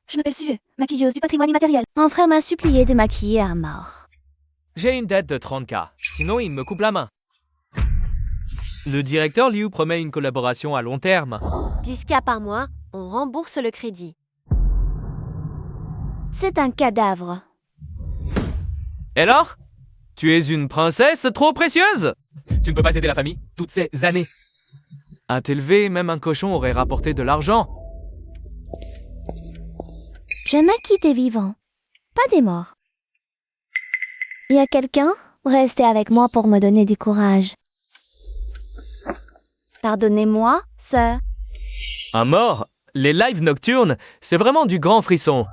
Je m'appelle Sue, maquilleuse du patrimoine immatériel. Mon frère m'a supplié de maquiller à mort. J'ai une dette de 30K, sinon il me coupe la main. Le directeur Liu promet une collaboration à long terme. 10K par mois, on rembourse le crédit. C'est un cadavre. Et alors? Tu es une princesse trop précieuse? Tu ne peux pas aider la famille toutes ces années. À t'élever, même un cochon aurait rapporté de l'argent. Je maquille des vivants, pas des morts. Y a quelqu'un? Restez avec moi pour me donner du courage. Pardonnez-moi, sœur. Un mort? Les lives nocturnes, c'est vraiment du grand frisson.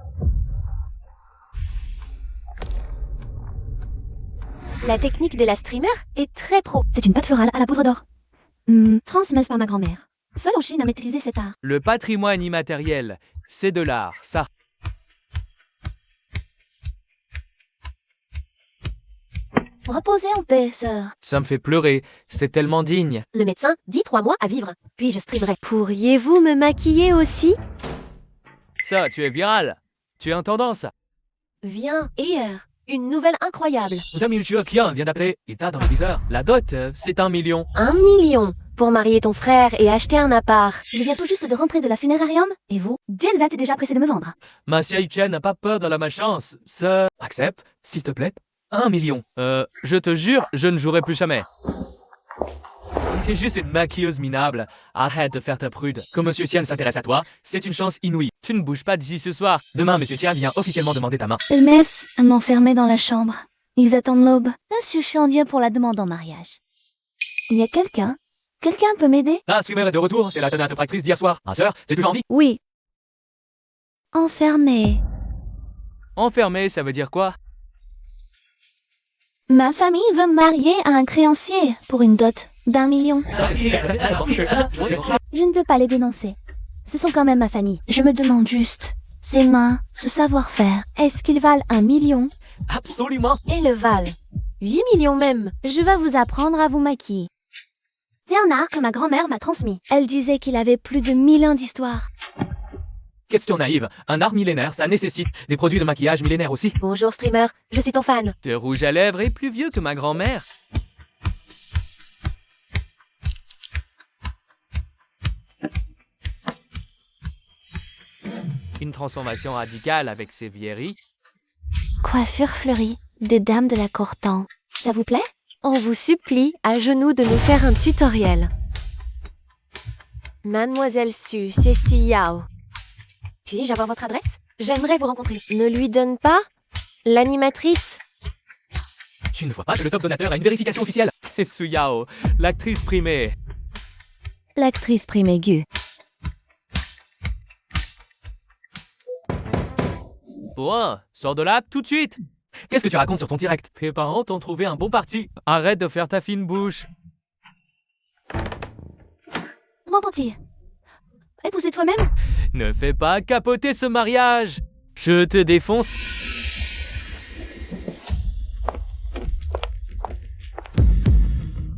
La technique de la streamer est très pro. C'est une pâte florale à la poudre d'or. Transmise par ma grand-mère. Seule en Chine à maîtriser cet art. Le patrimoine immatériel, c'est de l'art, ça. Reposez en paix, sœur. Ça me fait pleurer, c'est tellement digne. Le médecin dit 3 mois à vivre, puis je streamerai. Pourriez-vous me maquiller aussi? Ça, tu es viral. Tu es en tendance. Viens, hier, une nouvelle incroyable. Zamil Chuokian vient d'appeler. Il t'a dans le viseur. La dot, c'est 1 million. 1 million pour marier ton frère et acheter un appart. Je viens tout juste de rentrer de la funérarium. Et vous, Jenzat est déjà pressé de me vendre. Ma Chen n'a pas peur de la malchance. Ça... Accepte, s'il te plaît. 1 million. Je te jure, je ne jouerai plus jamais. T'es juste une maquilleuse minable. Arrête de faire ta prude. Que Monsieur Tian s'intéresse à toi, c'est une chance inouïe. Tu ne bouges pas d'ici ce soir. Demain, Monsieur Tian vient officiellement demander ta main. Ils m'aiment m'enfermer dans la chambre. Ils attendent l'aube. Monsieur Chian vient pour la demande en mariage. Y a quelqu'un? Quelqu'un peut m'aider? La streamer est de retour, c'est la tenante practrice d'hier soir. Ma sœur, c'est toujours en vie. Oui. Enfermé. Enfermé, ça veut dire quoi? Ma famille veut me marier à un créancier pour une dot d'1 million. Je ne peux pas les dénoncer. Ce sont quand même ma famille. Je me demande juste, ces mains, ce savoir-faire, est-ce qu'ils valent 1 million? Absolument. Et le Val. 8 millions même. Je vais vous apprendre à vous maquiller. C'est un art que ma grand-mère m'a transmis. Elle disait qu'il avait plus de 1000 ans d'histoire. Question naïve. Un art millénaire, ça nécessite des produits de maquillage millénaires aussi. Bonjour streamer, je suis ton fan. Tes rouge à lèvres est plus vieux que ma grand-mère. Une transformation radicale avec ses vieilleries. Coiffure fleurie, des dames de la Courtan. Ça vous plaît? On vous supplie à genoux de nous faire un tutoriel. Mademoiselle Su, c'est Su Yao. Puis-je avoir votre adresse? J'aimerais vous rencontrer. Ne lui donne pas l'animatrice. Tu ne vois pas que le top donateur a une vérification officielle? C'est Su Yao, l'actrice primée. L'actrice prime aiguë. Bon, sors de là tout de suite. Qu'est-ce que tu racontes sur ton direct? Tes parents t'ont trouvé un bon parti. Arrête de faire ta fine bouche. Mon petit. Épousez toi-même? Ne fais pas capoter ce mariage. Je te défonce.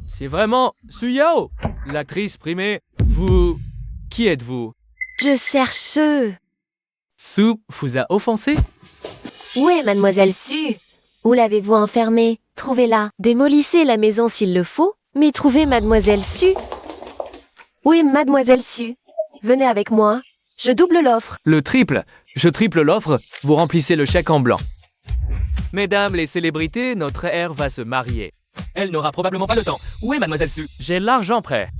C'est vraiment Su Yao, l'actrice primée. Vous... Qui êtes-vous? Je cherche. Su vous a offensé? Où est Mademoiselle Su? Où l'avez-vous enfermée? Trouvez-la. Démolissez la maison s'il le faut, mais trouvez Mademoiselle Su. Où est Mademoiselle Su? Venez avec moi. Je double l'offre. Le triple. Je triple l'offre, vous remplissez le chèque en blanc. Mesdames les célébrités, notre ère va se marier. Elle n'aura probablement pas le temps. Où est Mademoiselle Su? J'ai l'argent prêt.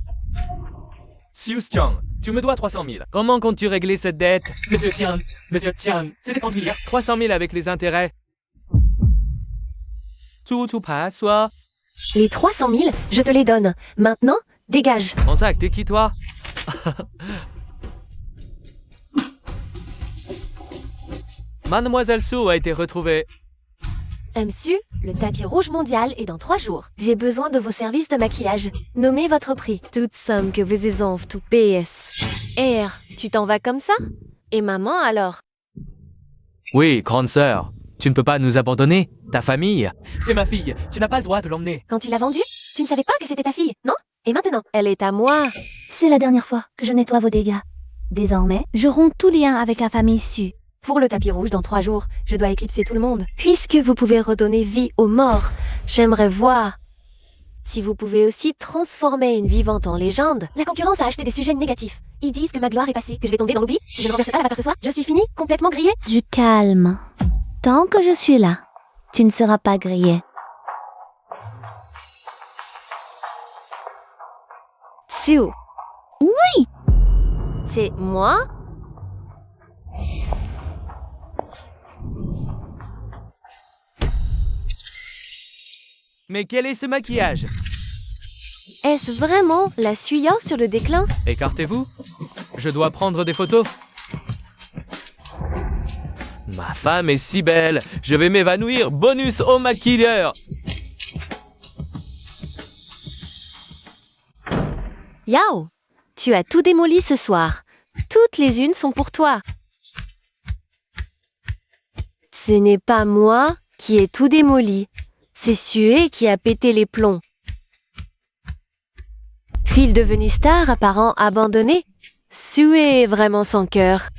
Sius Chang, tu me dois 300 000. Comment comptes-tu régler cette dette? Monsieur Tian, c'était 30 milliards. 300 000 avec les intérêts. Tout pas, soit. Les 300 000, je te les donne. Maintenant, dégage. Mon sac, t'es qui toi? Mademoiselle Su a été retrouvée. Su, le tapis rouge mondial est dans 3 jours. J'ai besoin de vos services de maquillage. Nommez votre prix. Toute somme que vous ayez tout PS. Tu t'en vas comme ça? Et maman alors? Oui, grande sœur. Tu ne peux pas nous abandonner. Ta famille. C'est ma fille. Tu n'as pas le droit de l'emmener. Quand tu l'as vendue, tu ne savais pas que c'était ta fille, non? Et maintenant? Elle est à moi. C'est la dernière fois que je nettoie vos dégâts. Désormais, je romps tout lien avec la famille Su. Pour le tapis rouge dans 3 jours, je dois éclipser tout le monde. Puisque vous pouvez redonner vie aux morts, j'aimerais voir si vous pouvez aussi transformer une vivante en légende. La concurrence a acheté des sujets négatifs. Ils disent que ma gloire est passée, que je vais tomber dans l'oubli. Si je ne renverse pas la vapeur ce soir, je suis finie, complètement grillée. Du calme. Tant que je suis là, tu ne seras pas grillé. Sue. Oui. C'est moi? Mais quel est ce maquillage? Est-ce vraiment la Suya sur le déclin? Écartez-vous. Je dois prendre des photos. Ma femme est si belle. Je vais m'évanouir. Bonus au maquilleur. Yao, tu as tout démoli ce soir. Toutes les unes sont pour toi. Ce n'est pas moi qui ai tout démoli. C'est Sue qui a pété les plombs. Fille devenue star à parents abandonnés, Sue est vraiment sans cœur.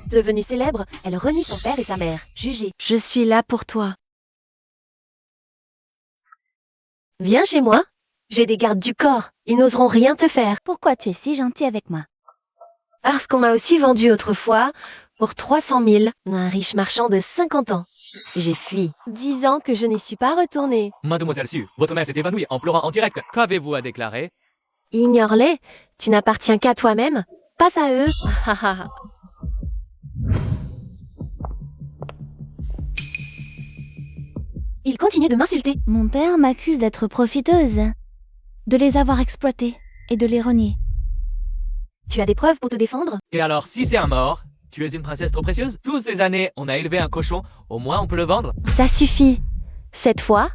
Devenue célèbre, elle renie son père et sa mère, jugée. Je suis là pour toi. Viens chez moi. J'ai des gardes du corps. Ils n'oseront rien te faire. Pourquoi tu es si gentil avec moi? Parce qu'on m'a aussi vendu autrefois pour 300 000 à un riche marchand de 50 ans. J'ai fui. 10 ans que je n'y suis pas retournée. Mademoiselle Sue, votre mère s'est évanouie en pleurant en direct. Qu'avez-vous à déclarer? Ignore-les. Tu n'appartiens qu'à toi-même. Passe à eux. Il continue de m'insulter. Mon père m'accuse d'être profiteuse, de les avoir exploités et de les renier. Tu as des preuves pour te défendre? Et alors, si c'est un mort, tu es une princesse trop précieuse? Toutes ces années, on a élevé un cochon. Au moins, on peut le vendre. Ça suffit. Cette fois,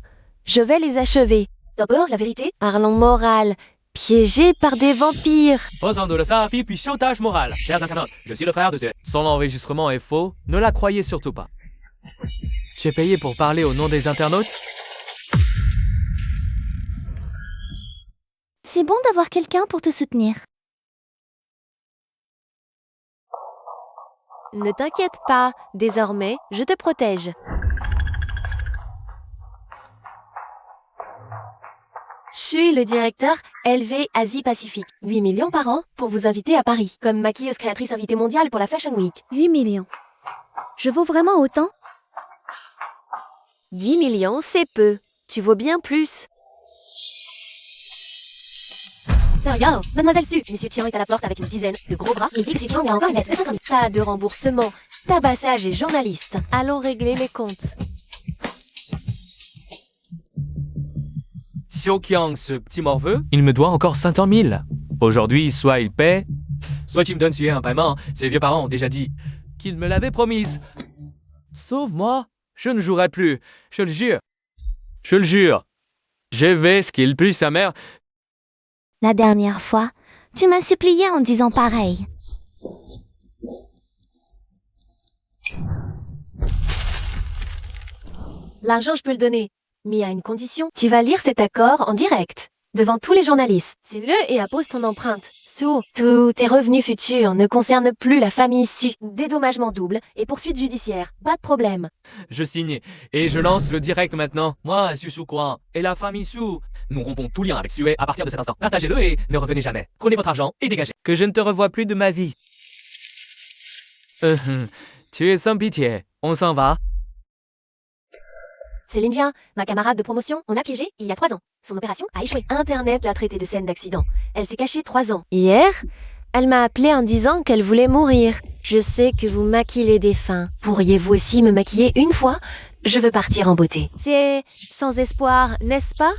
je vais les achever. D'abord, la vérité. Parlons morale. Piégé par des vampires. Posant de sa fille, puis chantage moral. Chers internautes, je suis le frère de ce... Son enregistrement est faux. Ne la croyez surtout pas. J'ai payé pour parler au nom des internautes? C'est bon d'avoir quelqu'un pour te soutenir. Ne t'inquiète pas. Désormais, je te protège. Je suis le directeur LV Asie Pacifique. 8 millions par an pour vous inviter à Paris. Comme maquilleuse créatrice invitée mondiale pour la Fashion Week. 8 millions. Je vaux vraiment autant? 10 millions, c'est peu. Tu vaux bien plus. Sir Yao, Mademoiselle Sue. Monsieur Tian est à la porte avec une dizaine de gros bras. Il dit que Sue Tian a encore une lettre de 500 000. Pas de remboursement. Tabassage et journaliste. Allons régler les comptes. Xiao Qiang, ce petit morveux, il me doit encore 500 000. Aujourd'hui, soit il paie, soit il me donne suer un paiement. Ses vieux parents ont déjà dit qu'ils me l'avaient promise. Sauve-moi, je ne jouerai plus, je le jure. Je le jure. Je vais ce qu'il pue sa mère. La dernière fois, tu m'as supplié en disant pareil. L'argent, je peux le donner. Mais à une condition. Tu vas lire cet accord en direct. Devant tous les journalistes. C'est le et appose ton empreinte. Sue, tous tes revenus futurs ne concernent plus la famille Sue. Dédommagement double et poursuite judiciaire. Pas de problème. Je signe et je lance le direct maintenant. Moi, Su Courant et la famille Su. Nous rompons tout lien avec Sue à partir de cet instant. Partagez-le et ne revenez jamais. Prenez votre argent et dégagez. Que je ne te revoie plus de ma vie. Tu es sans pitié. On s'en va. C'est l'Indien, ma camarade de promotion, on l'a piégée il y a 3 ans. Son opération a échoué. Internet l'a traitée de scène d'accident. Elle s'est cachée 3 ans. Hier, elle m'a appelé en disant qu'elle voulait mourir. Je sais que vous maquillez les défunts. Pourriez-vous aussi me maquiller une fois? Je veux partir en beauté. C'est sans espoir, n'est-ce pas?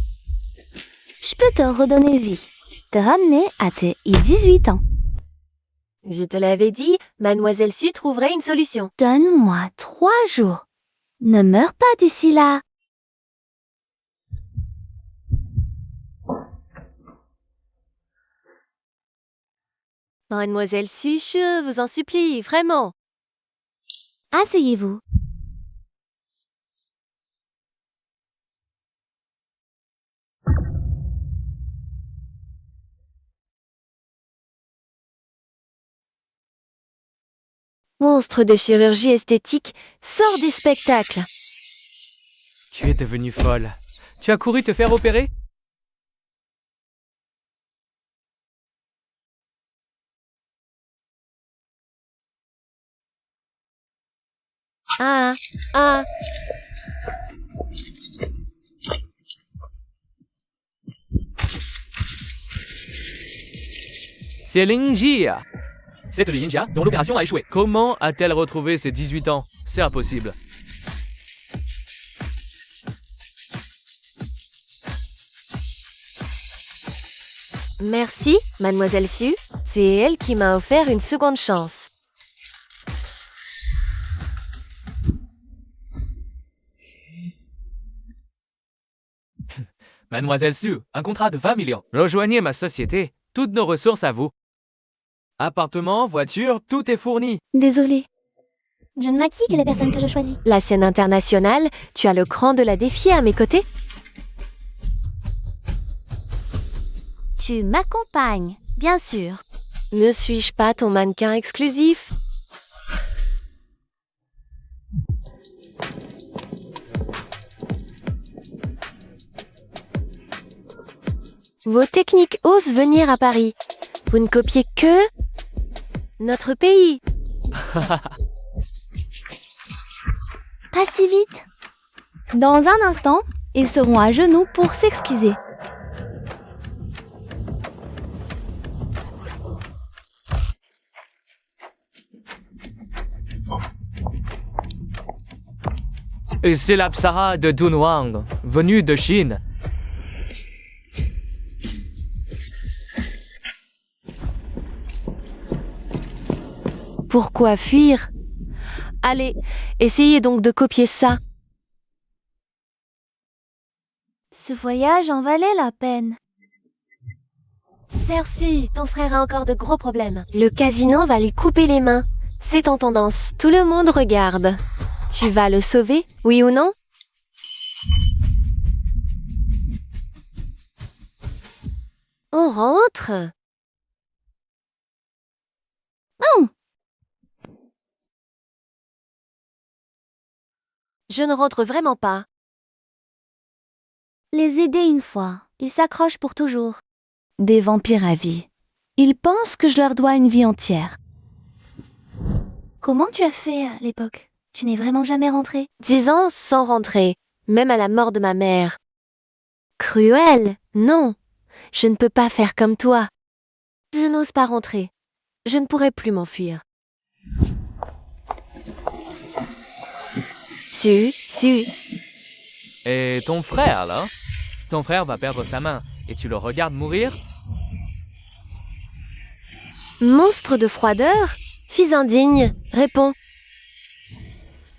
Je peux te redonner vie. Te ramener à tes 18 ans. Je te l'avais dit, Mademoiselle Sue trouverait une solution. Donne-moi 3 jours. Ne meurs pas d'ici là. Mademoiselle Sue, je vous en supplie, vraiment. Asseyez-vous. Monstre de chirurgie esthétique, sors du spectacle. Tu es devenue folle. Tu as couru te faire opérer? Ah, ah. C'est Ling Jia. C'est Ling Jia dont l'opération a échoué. Comment a-t-elle retrouvé ses 18 ans? C'est impossible. Merci, Mademoiselle Su. C'est elle qui m'a offert une seconde chance. Mademoiselle Su, un contrat de 20 millions. Rejoignez ma société. Toutes nos ressources à vous. Appartement, voiture, tout est fourni. Désolée. Je ne maquille que les personnes que je choisis. La scène internationale, tu as le cran de la défier à mes côtés? Tu m'accompagnes, bien sûr. Ne suis-je pas ton mannequin exclusif? Vos techniques osent venir à Paris. Vous ne copiez que notre pays. Pas si vite. Dans un instant, ils seront à genoux pour s'excuser. Et c'est la Psara de Dunhuang, venue de Chine. Pourquoi fuir? Allez, essayez donc de copier ça. Ce voyage en valait la peine. Cersei, ton frère a encore de gros problèmes. Le casino va lui couper les mains. C'est en tendance. Tout le monde regarde. Tu vas le sauver, oui ou non? On rentre? Oh! Je ne rentre vraiment pas. Les aider une fois, ils s'accrochent pour toujours. Des vampires à vie. Ils pensent que je leur dois une vie entière. Comment tu as fait à l'époque? Tu n'es vraiment jamais rentré? 10 ans sans rentrer, même à la mort de ma mère. Cruel, non. Je ne peux pas faire comme toi. Je n'ose pas rentrer. Je ne pourrai plus m'enfuir. Su. Et ton frère, là? Ton frère va perdre sa main et tu le regardes mourir? Monstre de froideur? Fils indigne, réponds.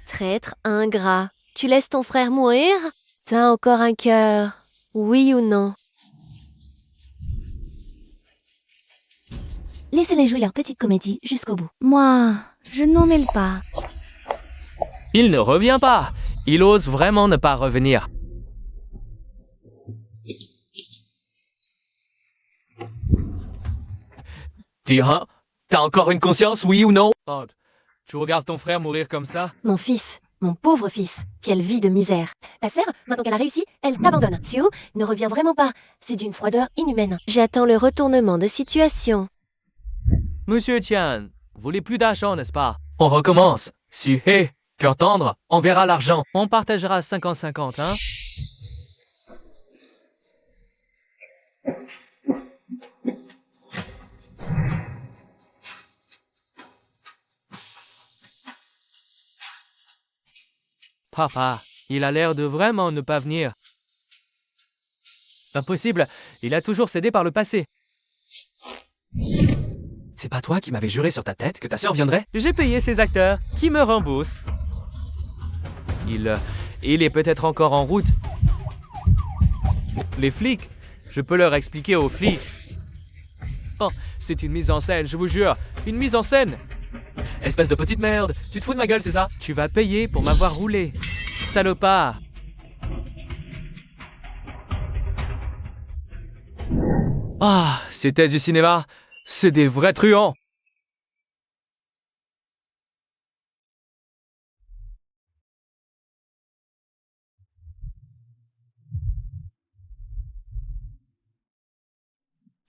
Traître ingrat, tu laisses ton frère mourir? T'as encore un cœur, oui ou non? Laissez-les jouer leur petite comédie jusqu'au bout. Moi, je n'en mêle pas. Il ne revient pas. Il ose vraiment ne pas revenir. Dis-moi, t'as encore une conscience, oui ou non? Tu regardes ton frère mourir comme ça? Mon fils, mon pauvre fils, quelle vie de misère. Ta sœur, maintenant qu'elle a réussi, elle t'abandonne. Siu ne revient vraiment pas. C'est d'une froideur inhumaine. J'attends le retournement de situation. Monsieur Tian, vous voulez plus d'argent, n'est-ce pas? On recommence. Si, hé, cœur tendre, on verra l'argent. On partagera 50-50, hein? Papa, il a l'air de vraiment ne pas venir. Impossible, il a toujours cédé par le passé. C'est pas toi qui m'avais juré sur ta tête que ta sœur viendrait? J'ai payé ces acteurs, qui me remboursent. Il est peut-être encore en route. Les flics, je peux leur expliquer aux flics. Oh, c'est une mise en scène, je vous jure, une mise en scène. Espèce de petite merde, tu te fous de ma gueule, c'est ça? Tu vas payer pour m'avoir roulé. Salopard. Ah, c'était du cinéma. C'est des vrais truands.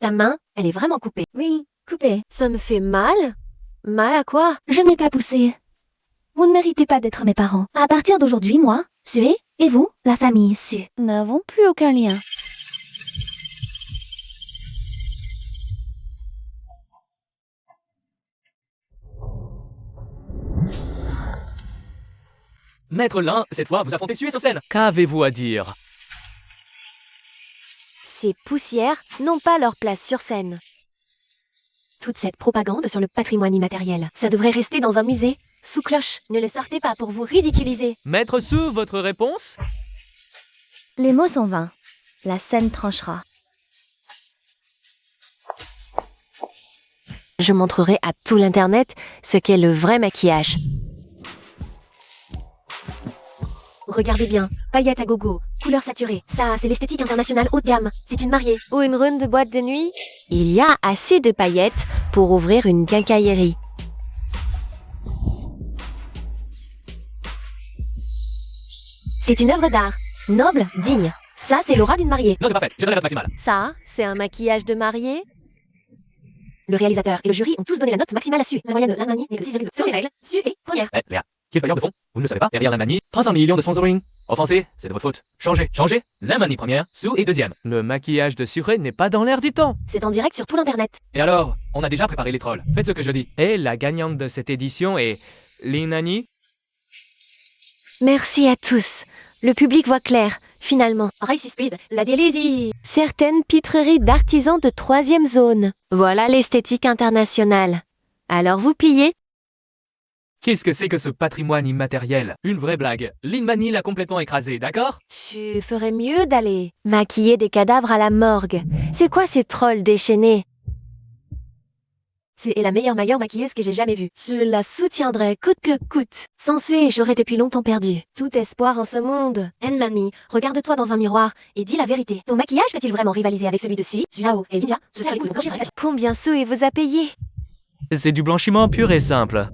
Ta main, elle est vraiment coupée. Oui, coupé. Ça me fait mal? Mal à quoi? Je n'ai pas poussé. Vous ne méritez pas d'être mes parents. À partir d'aujourd'hui, moi, Sue, et vous, la famille Sue, n'avons plus aucun lien. Maître Lin, cette fois, vous affrontez Sue sur scène. Qu'avez-vous à dire? Ces poussières n'ont pas leur place sur scène. Toute cette propagande sur le patrimoine immatériel, ça devrait rester dans un musée, sous cloche. Ne le sortez pas pour vous ridiculiser. Maître Sue, votre réponse? Les mots sont vains. La scène tranchera. Je montrerai à tout l'Internet ce qu'est le vrai maquillage. Regardez bien, paillettes à gogo, couleurs saturées. Ça, c'est l'esthétique internationale haut de gamme. C'est une mariée. Ou une rune de boîte de nuit? Il y a assez de paillettes pour ouvrir une quincaillerie. C'est une œuvre d'art. Noble, digne. Ça, c'est l'aura d'une mariée. Non, c'est pas fait. Je donnerai la note maximale. Ça, c'est un maquillage de mariée? Le réalisateur et le jury ont tous donné la note maximale à Sue. La moyenne de l'Allemagne n'est que 6,2. Selon les règles, Sue est première. Eh, Léa, qui est le bailleur de fonds? Vous ne le savez pas? Derrière l'Allemagne, 300 millions de sponsoring. Offensé, c'est de votre faute. Changez, changez. L'Allemagne première, Sue est deuxième. Le maquillage de Suré n'est pas dans l'air du temps. C'est en direct sur tout l'Internet. Et alors, on a déjà préparé les trolls. Faites ce que je dis. Et la gagnante de cette édition est Linani. Merci à tous. Le public voit clair, finalement. Race Speed, la Délésie. Certaines pitreries d'artisans de 3e zone. Voilà l'esthétique internationale. Alors vous pillez? Qu'est-ce que c'est que ce patrimoine immatériel? Une vraie blague. Linmani l'a complètement écrasé, d'accord? Tu ferais mieux d'aller maquiller des cadavres à la morgue. C'est quoi ces trolls déchaînés? Sue est la meilleure maquilleuse que j'ai jamais vue. Je la soutiendrai coûte que coûte. Sans Sue, j'aurais depuis longtemps perdu tout espoir en ce monde. Enmani, regarde-toi dans un miroir et dis la vérité. Ton maquillage peut-il vraiment rivaliser avec celui de Sue, Zunao et Lydia? Je sers les couilles pour blanchir. Combien Sue vous a payé? C'est du blanchiment pur et simple.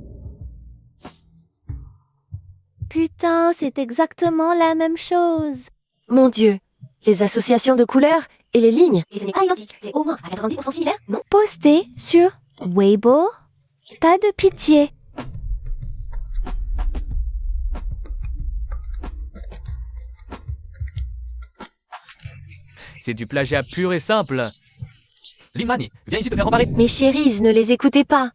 Putain, c'est exactement la même chose. Mon Dieu, les associations de couleurs et les lignes. Et ce n'est pas identique, c'est au moins à 90% similaire, non? Posté sur Weibo. Pas de pitié. C'est du plagiat pur et simple. Linmani, viens ici te faire embarrer. Mes chéries, ne les écoutez pas.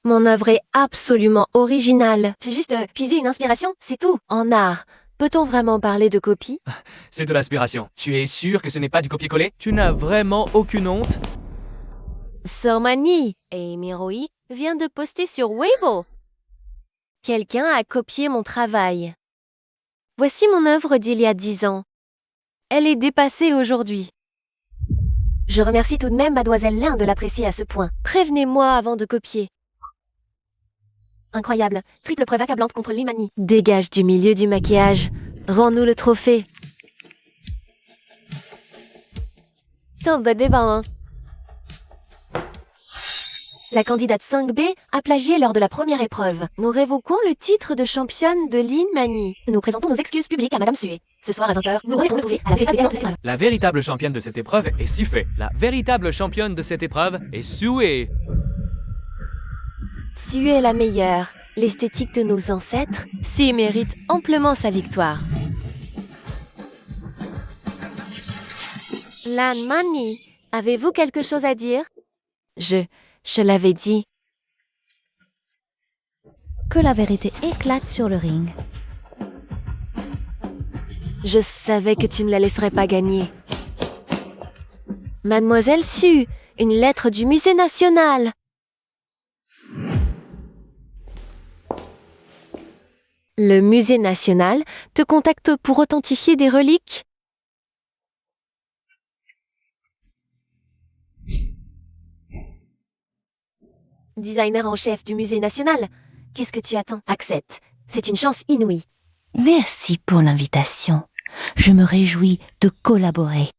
Mon œuvre est absolument originale. J'ai juste puisé une inspiration, c'est tout. En art, peut-on vraiment parler de copie? C'est de l'aspiration. Tu es sûr que ce n'est pas du copier-coller? Tu n'as vraiment aucune honte? Sœur Mani et Miroi vient de poster sur Weibo. Quelqu'un a copié mon travail. Voici mon œuvre d'il y a 10 ans. Elle est dépassée aujourd'hui. Je remercie tout de même Mademoiselle Lin de l'apprécier à ce point. Prévenez-moi avant de copier. Incroyable, triple preuve accablante contre Linmani. Dégage du milieu du maquillage. Rends-nous le trophée. Tombe débat, hein. La candidate 5B a plagié lors de la première épreuve. Nous révoquons le titre de championne de Linmani. Nous présentons nos excuses publiques à Madame Sue. Ce soir à 20h, nous remettons le trophée à la véritable gagnante de cette épreuve. La véritable championne de cette épreuve est Sifé. La véritable championne de cette épreuve est Sue. Sue est la meilleure. L'esthétique de nos ancêtres, Sue mérite amplement sa victoire. Linmani, avez-vous quelque chose à dire? Je l'avais dit. Que la vérité éclate sur le ring. Je savais que tu ne la laisserais pas gagner. Mademoiselle Sue, une lettre du Musée national. Le Musée national te contacte pour authentifier des reliques? Designer en chef du Musée national, qu'est-ce que tu attends? Accepte, c'est une chance inouïe. Merci pour l'invitation. Je me réjouis de collaborer.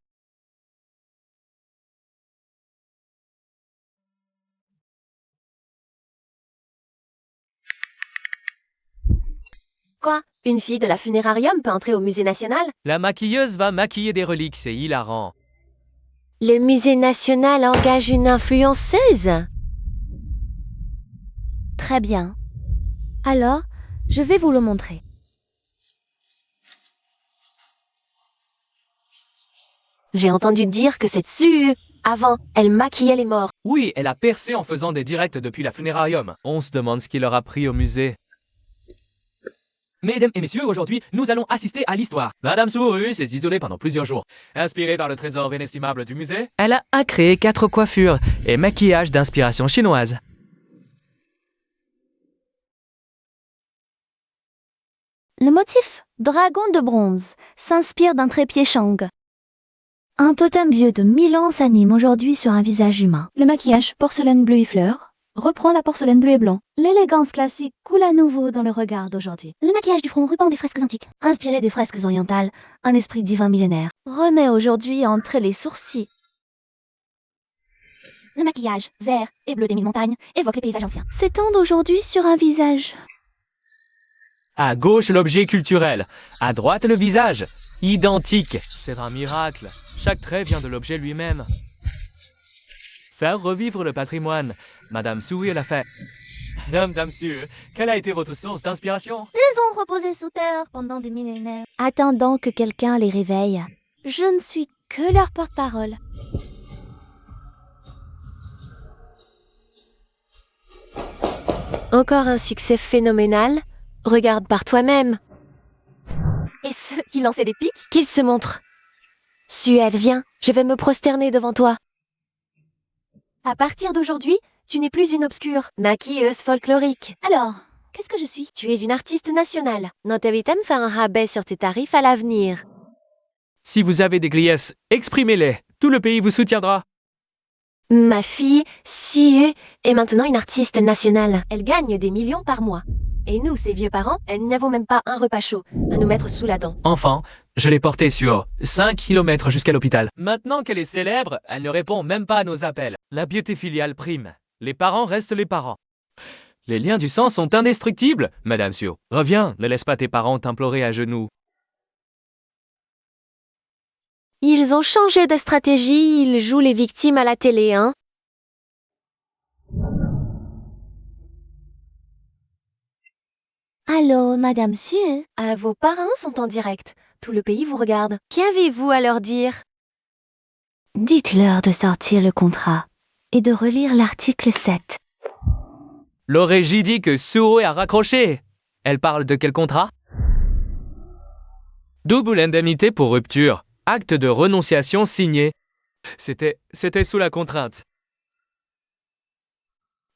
Quoi? Une fille de la funérarium peut entrer au Musée national? La maquilleuse va maquiller des reliques, c'est hilarant. Le musée national engage une influenceuse. Très bien. Alors, je vais vous le montrer. J'ai entendu dire que cette Sue, avant, elle maquillait les morts. Oui, elle a percé en faisant des directs depuis la funérarium. On se demande ce qu'il leur a pris au musée. Mesdames et messieurs, aujourd'hui, nous allons assister à l'histoire. Madame Sue s'est isolée pendant plusieurs jours. Inspirée par le trésor inestimable du musée, elle a créé 4 coiffures et maquillages d'inspiration chinoise. Le motif dragon de bronze s'inspire d'un trépied Shang. Un totem vieux de 1000 ans s'anime aujourd'hui sur un visage humain. Le maquillage porcelaine bleue et fleurs reprend la porcelaine bleue et blanc. L'élégance classique coule à nouveau dans le regard d'aujourd'hui. Le maquillage du front ruban des fresques antiques. Inspiré des fresques orientales, un esprit divin millénaire renaît aujourd'hui entre les sourcils. Le maquillage vert et bleu des 1000 montagnes évoque les paysages anciens. S'étend aujourd'hui sur un visage. À gauche, l'objet culturel. À droite, le visage. Identique. C'est un miracle. Chaque trait vient de l'objet lui-même. Faire revivre le patrimoine. Madame Sue l'a fait. Madame Sue, quelle a été votre source d'inspiration? Ils ont reposé sous terre pendant des millénaires, attendant que quelqu'un les réveille. Je ne suis que leur porte-parole. Encore un succès phénoménal. Regarde par toi-même. Et ceux qui lançaient des pics? Qu'ils se montrent. Suel, viens, je vais me prosterner devant toi. À partir d'aujourd'hui, tu n'es plus une obscure maquilleuse folklorique. Alors, qu'est-ce que je suis? Tu es une artiste nationale. Non t'invite à me faire un rabais sur tes tarifs à l'avenir. Si vous avez des griefs, exprimez-les. Tout le pays vous soutiendra. Ma fille, Sue, est maintenant une artiste nationale. Elle gagne des millions par mois. Et nous, ses vieux parents, nous n'avons même pas un repas chaud à nous mettre sous la dent. Enfant, je l'ai portée sur 5 kilomètres jusqu'à l'hôpital. Maintenant qu'elle est célèbre, elle ne répond même pas à nos appels. La piété filiale prime. Les parents restent les parents. Les liens du sang sont indestructibles, Madame Sue. Reviens, ne laisse pas tes parents t'implorer à genoux. Ils ont changé de stratégie, ils jouent les victimes à la télé, hein? Allô, Madame Sue? Vos parents sont en direct. Tout le pays vous regarde. Qu'avez-vous à leur dire? Dites-leur de sortir le contrat et de relire l'article 7. L'aurais-je dit que Sue a raccroché? Elle parle de quel contrat? Double indemnité pour rupture. Acte de renonciation signé. C'était sous la contrainte.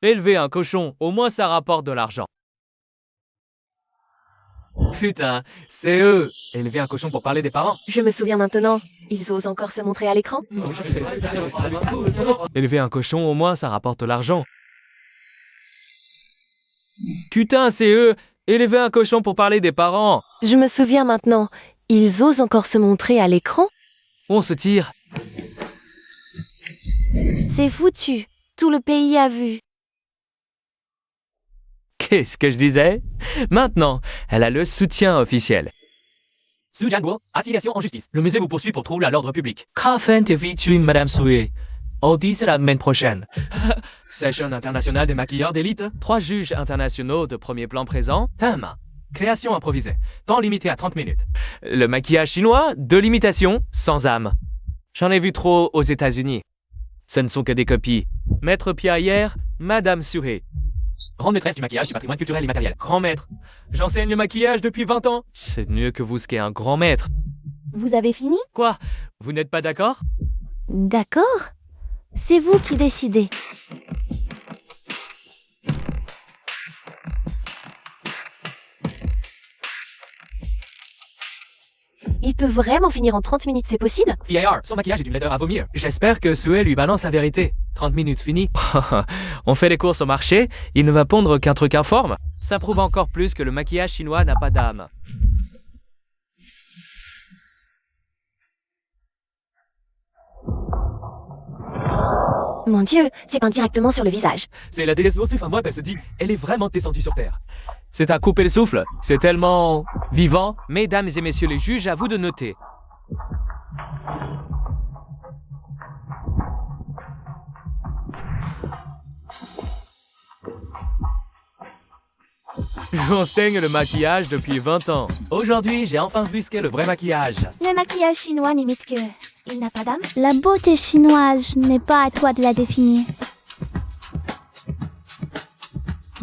Élever un cochon, au moins ça rapporte de l'argent. Putain, c'est eux. Élever un cochon pour parler des parents. Je me souviens maintenant. Ils osent encore se montrer à l'écran. Élever un cochon, au moins ça rapporte de l'argent. Putain, c'est eux. Élever un cochon pour parler des parents. Je me souviens maintenant. Ils osent encore se montrer à l'écran? On se tire. C'est foutu. Tout le pays a vu. Qu'est-ce que je disais? Maintenant, elle a le soutien officiel. Su Jianguo, affiliation en justice. Le musée vous poursuit pour trouble à l'ordre public. Kafen TV tue Madame Sue. Audice la semaine prochaine. Session internationale des maquilleurs d'élite. 3 juges internationaux de premier plan présents. Thème. Création improvisée. Temps limité à 30 minutes. Le maquillage chinois, de l'imitation, sans âme. J'en ai vu trop aux États-Unis. Ce ne sont que des copies. Maître Pia hier, Madame Sue. Grande maîtresse du maquillage du patrimoine culturel et matériel. Grand maître. J'enseigne le maquillage depuis 20 ans. C'est mieux que vous ce qu'est un grand maître. Vous avez fini? Quoi? Vous n'êtes pas d'accord? D'accord. C'est vous qui décidez. Il peut vraiment finir en 30 minutes, c'est possible? PIR, son maquillage est une laideur à vomir. J'espère que Sue lui balance la vérité. 30 minutes fini. On fait les courses au marché, il ne va pondre qu'un truc informe. Ça prouve encore plus que le maquillage chinois n'a pas d'âme. Mon Dieu, c'est peint directement sur le visage. C'est la déesse Motsu moi, elle se dit, elle est vraiment descendue sur Terre. C'est à couper le souffle, c'est tellement vivant. Mesdames et messieurs les juges, à vous de noter. J'enseigne le maquillage depuis 20 ans. Aujourd'hui, j'ai enfin vu ce qu'est le vrai maquillage. Le maquillage chinois n'imite que... Il n'a pas d'âme. La beauté chinoise n'est pas à toi de la définir.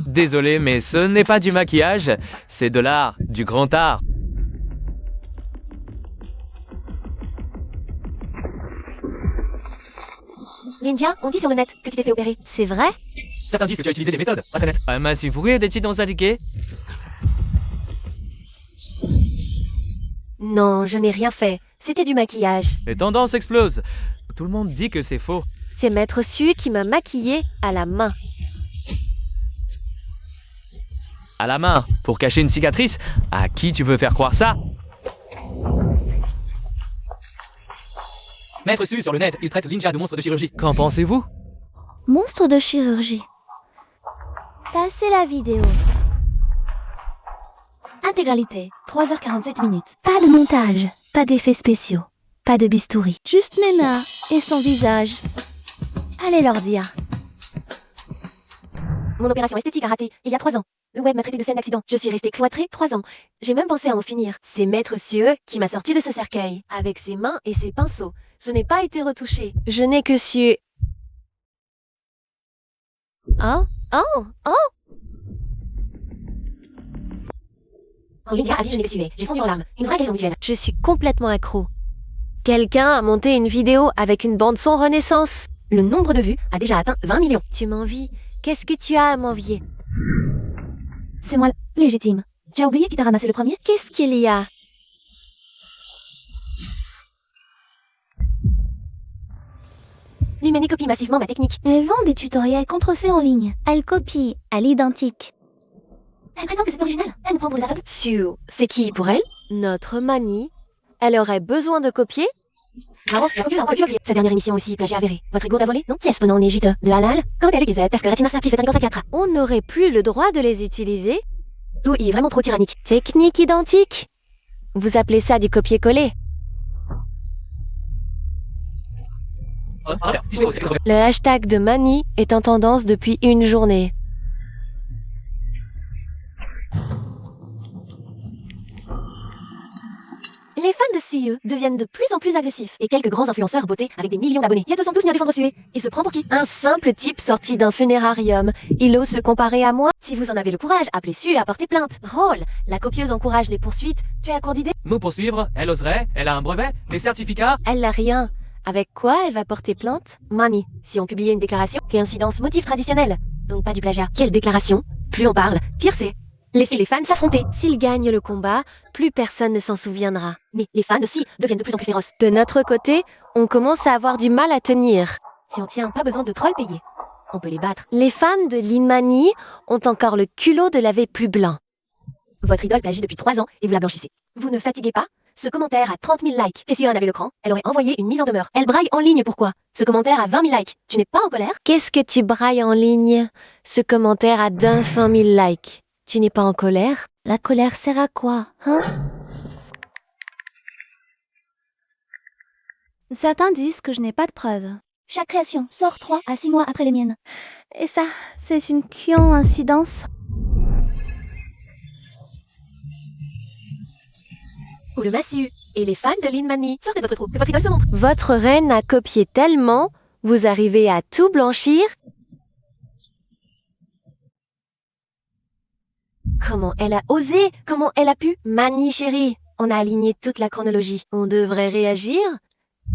Désolé, mais ce n'est pas du maquillage, c'est de l'art, du grand art. Lindia, on dit sur le net que tu t'es fait opérer. C'est vrai? Certains disent que tu as utilisé des méthodes internet. Mais si vous voulez des titres indiqués. Non, je n'ai rien fait. C'était du maquillage. Les tendances explosent. Tout le monde dit que c'est faux. C'est Maître Su qui m'a maquillée à la main. À la main, pour cacher une cicatrice. À qui tu veux faire croire ça? Maître Su sur le net, il traite Lindia de monstre de chirurgie. Qu'en pensez-vous? Monstre de chirurgie. Passez la vidéo. Intégralité, 3h47 minutes. Pas de montage, pas d'effets spéciaux, pas de bistouri. Juste Mena et son visage. Allez leur dire. Mon opération esthétique a raté, il y a 3 ans. Le web m'a traité de scène d'accident. Je suis restée cloîtrée 3 ans. J'ai même pensé à en finir. C'est Maître Sueux qui m'a sorti de ce cercueil. Avec ses mains et ses pinceaux. Je n'ai pas été retouchée. Je n'ai que su... Oh, oh, oh! Oh, Lydia a dit je n'ai que sué. J'ai fondu en larmes. Une vraie guérison visuelle. Je suis complètement accro. Quelqu'un a monté une vidéo avec une bande-son Renaissance. Le nombre de vues a déjà atteint 20 millions. Tu m'envies? Qu'est-ce que tu as à m'envier? C'est moi légitime. Tu as oublié qui t'a ramassé le premier? Qu'est-ce qu'il y a? Limani copie massivement ma technique. Elle vend des tutoriels contrefaits en ligne. Elle copie à l'identique. Elle prétend que c'est original. Elle nous prend pour des aveugles. Su, c'est qui pour elle? Notre Mani. Elle aurait besoin de copier? Bravo, la copieuse a encore pu copier. Sa dernière émission aussi, plagiat avéré. Votre ego d'a volé? Non? Yes, pendant on est gite. De la lal. Quand elle est gazette, parce que Retina Sapti fait un 4. On n'aurait plus le droit de les utiliser? Tout est vraiment trop tyrannique. Technique identique? Vous appelez ça du copier-coller? Le hashtag de Mani est en tendance depuis une journée. Les fans de Sueux deviennent de plus en plus agressifs. Et quelques grands influenceurs beauté avec des millions d'abonnés. Ils se sont tous mis à défendre Sueux. Il se prend pour qui? Un simple type sorti d'un funérarium. Il ose se comparer à moi? Si vous en avez le courage, appelez Sueux et apportez plainte. Drôle. La copieuse encourage les poursuites. Tu as cours d'idées? Nous poursuivre, elle oserait, elle a un brevet, des certificats. Elle n'a rien. Avec quoi elle va porter plainte? Mani, si on publiait une déclaration, coïncidence motif traditionnel. Donc pas du plagiat. Quelle déclaration? Plus on parle, pire c'est. Laissez les fans s'affronter. S'ils gagnent le combat, plus personne ne s'en souviendra. Mais les fans aussi deviennent de plus en plus féroces. De notre côté, on commence à avoir du mal à tenir. Si on tient, pas besoin de trolls payés. On peut les battre. Les fans de Linmani ont encore le culot de laver plus blanc. Votre idole plagie depuis 3 ans et vous la blanchissez. Vous ne fatiguez pas? Ce commentaire a 30 000 likes. Si en avait le cran, elle aurait envoyé une mise en demeure. Elle braille en ligne, pourquoi? Ce commentaire a 20 000 likes. Tu n'es pas en colère? Qu'est-ce que tu brailles en ligne? Ce commentaire a d'infins 1000 likes. Tu n'es pas en colère? La colère sert à quoi, hein? Certains disent que je n'ai pas de preuves. Chaque création sort 3 à 6 mois après les miennes. Et ça, c'est une coïncidence. Ou le massu. Et les fans de Linmani. Sortez de votre trou, que votre idole se montre. Votre reine a copié tellement, vous arrivez à tout blanchir? Comment elle a osé? Comment elle a pu? Mani chérie, on a aligné toute la chronologie. On devrait réagir?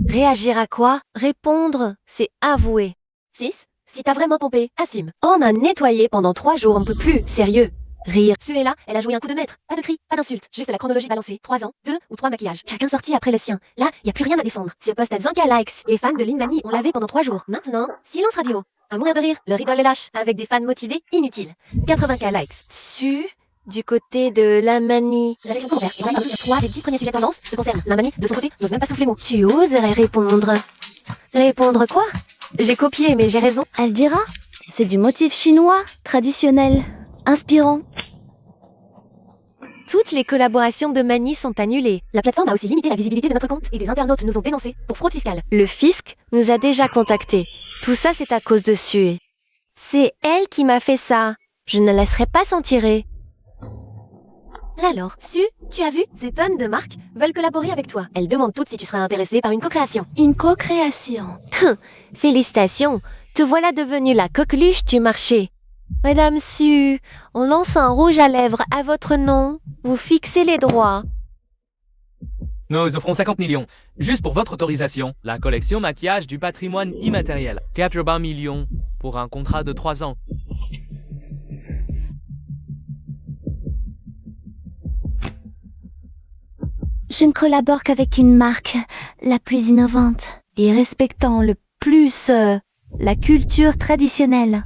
Réagir à quoi? Répondre, c'est avouer. 6. Si t'as vraiment pompé, assume. On a nettoyé pendant 3 jours, on peut plus. Sérieux. Rire. Suée là, elle a joué un coup de maître. Pas de cris, pas d'insultes. Juste la chronologie balancée. 3 ans, 2 ou 3 maquillages. Chacun sorti après le sien. Là, y a plus rien à défendre. Ce post a 5K likes. Les fans de Linmani ont lavé pendant 3 jours. Maintenant, silence radio. À mourir de rire, leur idole est lâche. Avec des fans motivés, inutiles. 80K likes. Du côté de la Mani. La section commentaire est par 3 des 10 premiers sujets tendances se concernent. La Mani, de son côté, n'ose même pas souffler mot. Tu oserais répondre. Répondre quoi? J'ai copié, mais j'ai raison. Elle dira, c'est du motif chinois, traditionnel, inspirant. Toutes les collaborations de Mani sont annulées. La plateforme a aussi limité la visibilité de notre compte et des internautes nous ont dénoncés pour fraude fiscale. Le fisc nous a déjà contactés. Tout ça, c'est à cause de Sué. C'est elle qui m'a fait ça. Je ne laisserai pas s'en tirer. Alors, Su, tu as vu? Ces tonnes de marques veulent collaborer avec toi. Elles demandent toutes si tu serais intéressé par une co-création. Une co-création. Félicitations, te voilà devenue la coqueluche du marché. Madame Su, on lance un rouge à lèvres à votre nom. Vous fixez les droits. Nous offrons 50 millions, juste pour votre autorisation. La collection maquillage du patrimoine immatériel. 80 millions pour un contrat de 3 ans. Je ne collabore qu'avec une marque la plus innovante et respectant le plus la culture traditionnelle.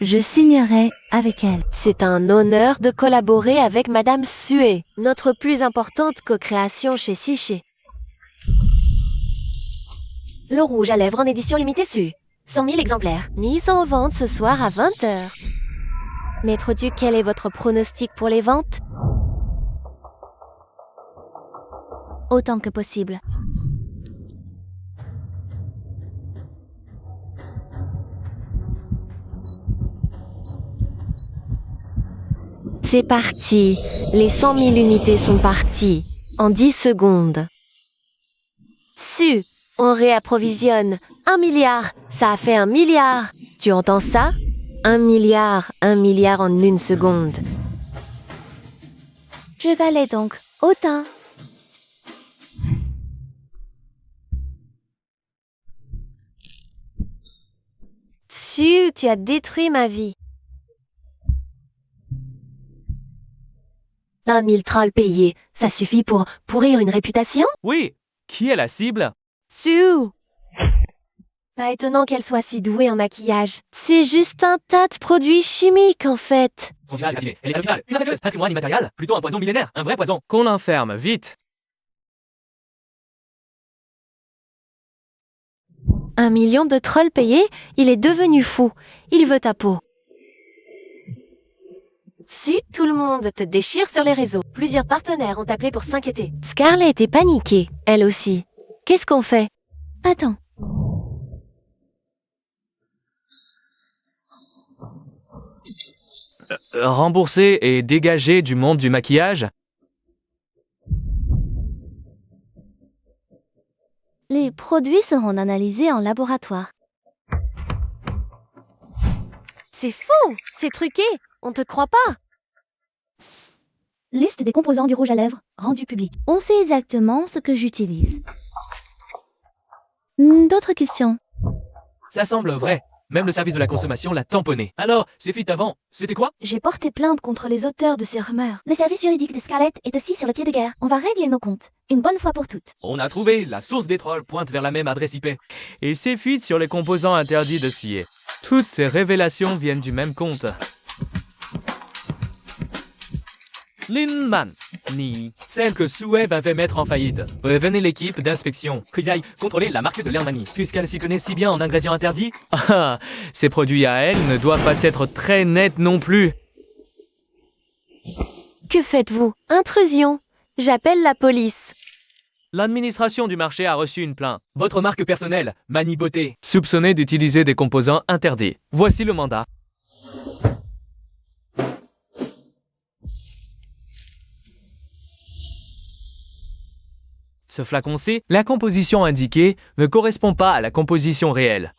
Je signerai avec elle. C'est un honneur de collaborer avec Madame Sué, notre plus importante co-création chez Siché. Le rouge à lèvres en édition limitée Su. 100 000 exemplaires. Mise en vente ce soir à 20h. Maître Duc, quel est votre pronostic pour les ventes? Autant que possible. C'est parti. Les 100 000 unités sont parties. En 10 secondes. Su, on réapprovisionne. 1 milliard. Ça a fait 1 milliard. Tu entends ça? 1 milliard. 1 milliard en 1 seconde. Je valais donc autant. Su, tu as détruit ma vie. 1 000 trolls payés, ça suffit pour pourrir une réputation? Oui, qui est la cible? Su, Pas étonnant qu'elle soit si douée en maquillage. c'est juste un tas de produits chimiques en fait. Son visage est abîmé. Elle est abîmale. Une attaqueuse. Patrimoine immatériel. Plutôt un poison millénaire. Un vrai poison. Qu'on l'enferme, vite. 1 million de trolls payés, il est devenu fou. Il veut ta peau. Su, tout le monde te déchire sur les réseaux. Plusieurs partenaires ont appelé pour s'inquiéter. Scarlett est paniquée, elle aussi. Qu'est-ce qu'on fait? Attends. Rembourser et dégager du monde du maquillage? Les produits seront analysés en laboratoire. C'est faux, c'est truqué, on te croit pas. Liste des composants du rouge à lèvres, rendu public. On sait exactement ce que j'utilise. D'autres questions? Ça semble vrai. Même le service de la consommation l'a tamponné. Alors, ces fuites d'avant, c'était quoi? J'ai porté plainte contre les auteurs de ces rumeurs. Le service juridique de Scarlett est aussi sur le pied de guerre. On va régler nos comptes, une bonne fois pour toutes. On a trouvé, la source des trolls pointe vers la même adresse IP. Et ces fuites sur les composants interdits de scier. Toutes ces révélations viennent du même compte. Linman, ni celle que Suev avait mettre en faillite. Prévenez l'équipe d'inspection qu'ils aillent contrôler la marque de Lermanie, puisqu'elle s'y connaît si bien en ingrédients interdits. Ah, ces produits à elle ne doivent pas être très nets non plus. Que faites-vous? Intrusion. J'appelle la police. L'administration du marché a reçu une plainte. Votre marque personnelle, Mani Beauté, soupçonnée d'utiliser des composants interdits. Voici le mandat. Ce flacon-ci, la composition indiquée ne correspond pas à la composition réelle.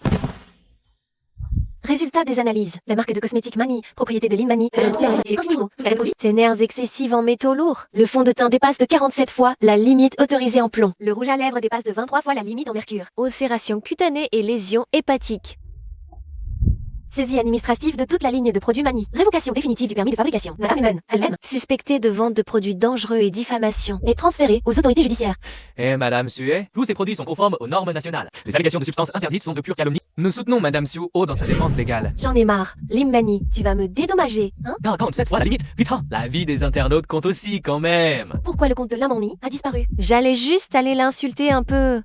Résultat des analyses. La marque de cosmétiques Mani, propriété de Lin Mani, Tes nerfs excessifs en métaux lourds. Le fond de teint dépasse de 47 fois la limite autorisée en plomb. Le rouge à lèvres dépasse de 23 fois la limite en mercure. Ulcération cutanée et lésions hépatiques. Saisie administrative de toute la ligne de produits Mani. Révocation définitive du permis de fabrication. Madame Lemon, elle-même, Suspectée de vente de produits dangereux et diffamation. est transférée aux autorités judiciaires. Et Madame Sue, tous ces produits sont conformes aux normes nationales. Les allégations de substances interdites sont de pure calomnie. Nous soutenons Madame Sue haut dans sa défense légale. J'en ai marre. Lim Mani, tu vas me dédommager, hein? 47 fois la limite. Putain, la vie des internautes compte aussi quand même. Pourquoi le compte de Limani a disparu? J'allais juste aller l'insulter un peu.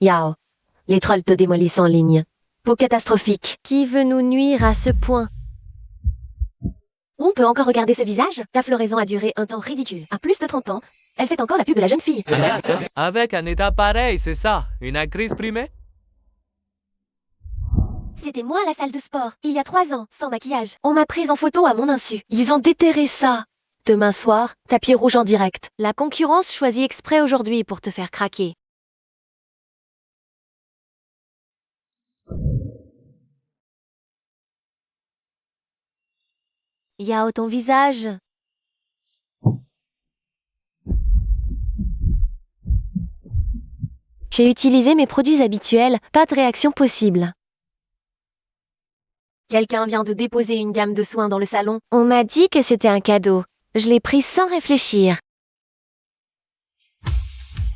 Yao. Les trolls te démolissent en ligne. Peau catastrophique. Qui veut nous nuire à ce point? On peut encore regarder ce visage? La floraison a duré un temps ridicule. À plus de 30 ans, elle fait encore la pub de la jeune fille. Avec un état pareil, c'est ça? Une actrice primée? C'était moi à la salle de sport, il y a 3 ans, sans maquillage. On m'a prise en photo à mon insu. Ils ont déterré ça. Demain soir, tapis rouge en direct. La concurrence choisit exprès aujourd'hui pour te faire craquer. Yao, ton visage. J'ai utilisé mes produits habituels, pas de réaction possible. Quelqu'un vient de déposer une gamme de soins dans le salon. On m'a dit que c'était un cadeau. Je l'ai pris sans réfléchir.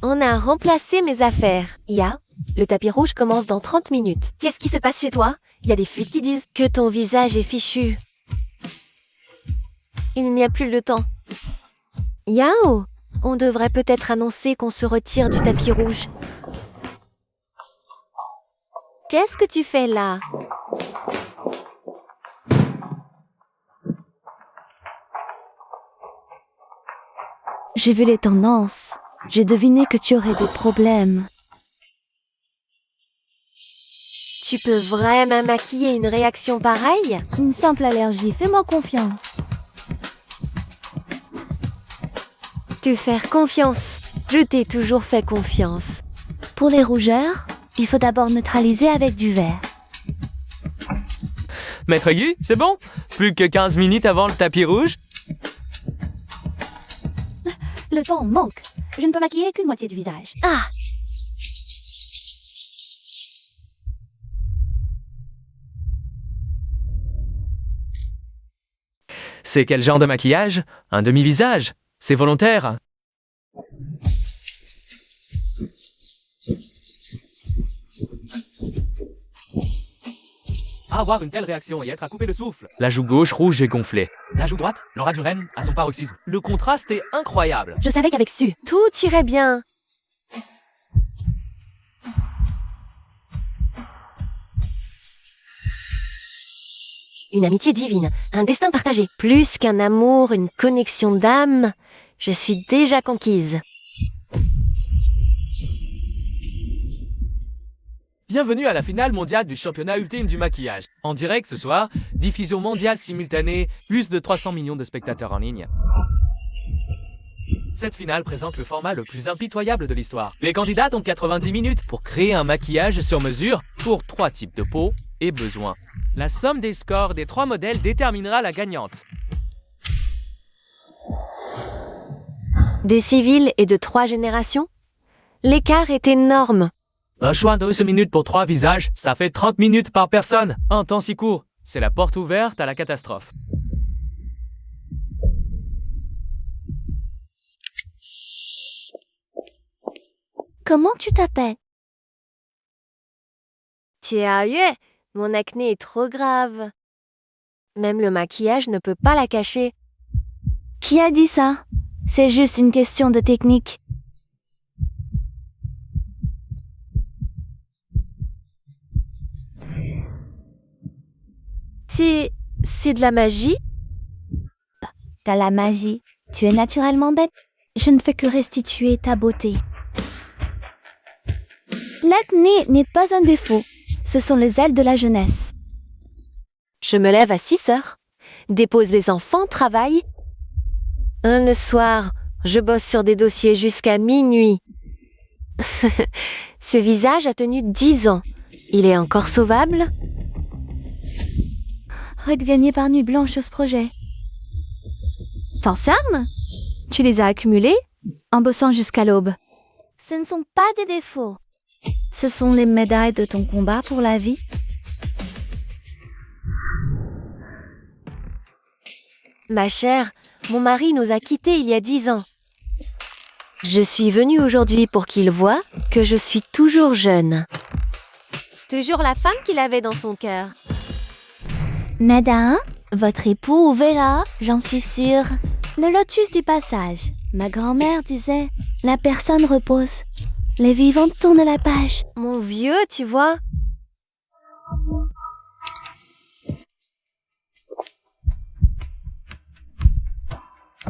On a remplacé mes affaires. Ya, le tapis rouge commence dans 30 minutes. Qu'est-ce qui se passe chez toi? Il y a des fuites qui disent Que ton visage est fichu. Il n'y a plus le temps. Yao, on devrait peut-être annoncer qu'on se retire du tapis rouge. Qu'est-ce que tu fais là? J'ai vu les tendances. J'ai deviné que tu aurais des problèmes. Tu peux vraiment maquiller une réaction pareille? Une simple allergie, fais-moi confiance. Te faire confiance. Je t'ai toujours fait confiance. Pour les rougeurs, il faut d'abord neutraliser avec du vert. Maître Yu, c'est bon? Plus que 15 minutes avant le tapis rouge? Le temps manque. Je ne peux maquiller qu'une moitié du visage. Ah! C'est quel genre de maquillage? Un demi-visage? C'est volontaire? Avoir une telle réaction et être à couper le souffle. La joue gauche rouge et gonflée. La joue droite, Laura Duren, à son paroxysme. Le contraste est incroyable. Je savais qu'avec Su, Tout irait bien. une amitié divine, un destin partagé. Plus qu'un amour, une connexion d'âme, je suis déjà conquise. Bienvenue à la finale mondiale du championnat ultime du maquillage. En direct ce soir, diffusion mondiale simultanée, plus de 300 millions de spectateurs en ligne. Cette finale présente le format le plus impitoyable de l'histoire. Les candidats ont 90 minutes pour créer un maquillage sur mesure pour 3 types de peau et besoins. La somme des scores des 3 modèles déterminera la gagnante. Des civils et de 3 générations? L'écart est énorme. Un choix de 12 minutes pour 3 visages, ça fait 30 minutes par personne. Un temps si court, c'est la porte ouverte à la catastrophe. Comment tu t'appelles? Sérieux, mon acné est trop grave. Même le maquillage ne peut pas la cacher. Qui a dit ça? C'est juste une question de technique. C'est de la magie? T'as la magie. Tu es naturellement bête. Je ne fais que restituer ta beauté. L'acné n'est pas un défaut. Ce sont les ailes de la jeunesse. Je me lève à 6 heures, dépose les enfants, travaille. Le soir, je bosse sur des dossiers jusqu'à minuit. Ce visage a tenu 10 ans. Il est encore sauvable? Gagné par nuit blanche sur ce projet. T'en cernes? Tu les as accumulés en bossant jusqu'à l'aube. Ce ne sont pas des défauts. Ce sont les médailles de ton combat pour la vie. Ma chère, mon mari nous a quittés il y a 10 ans. Je suis venue aujourd'hui pour qu'il voie que je suis toujours jeune. Toujours la femme qu'il avait dans son cœur. Madame, votre époux verra, j'en suis sûre. Le lotus du passage. Ma grand-mère disait, la personne repose. Les vivants tournent la page. Mon vieux, tu vois.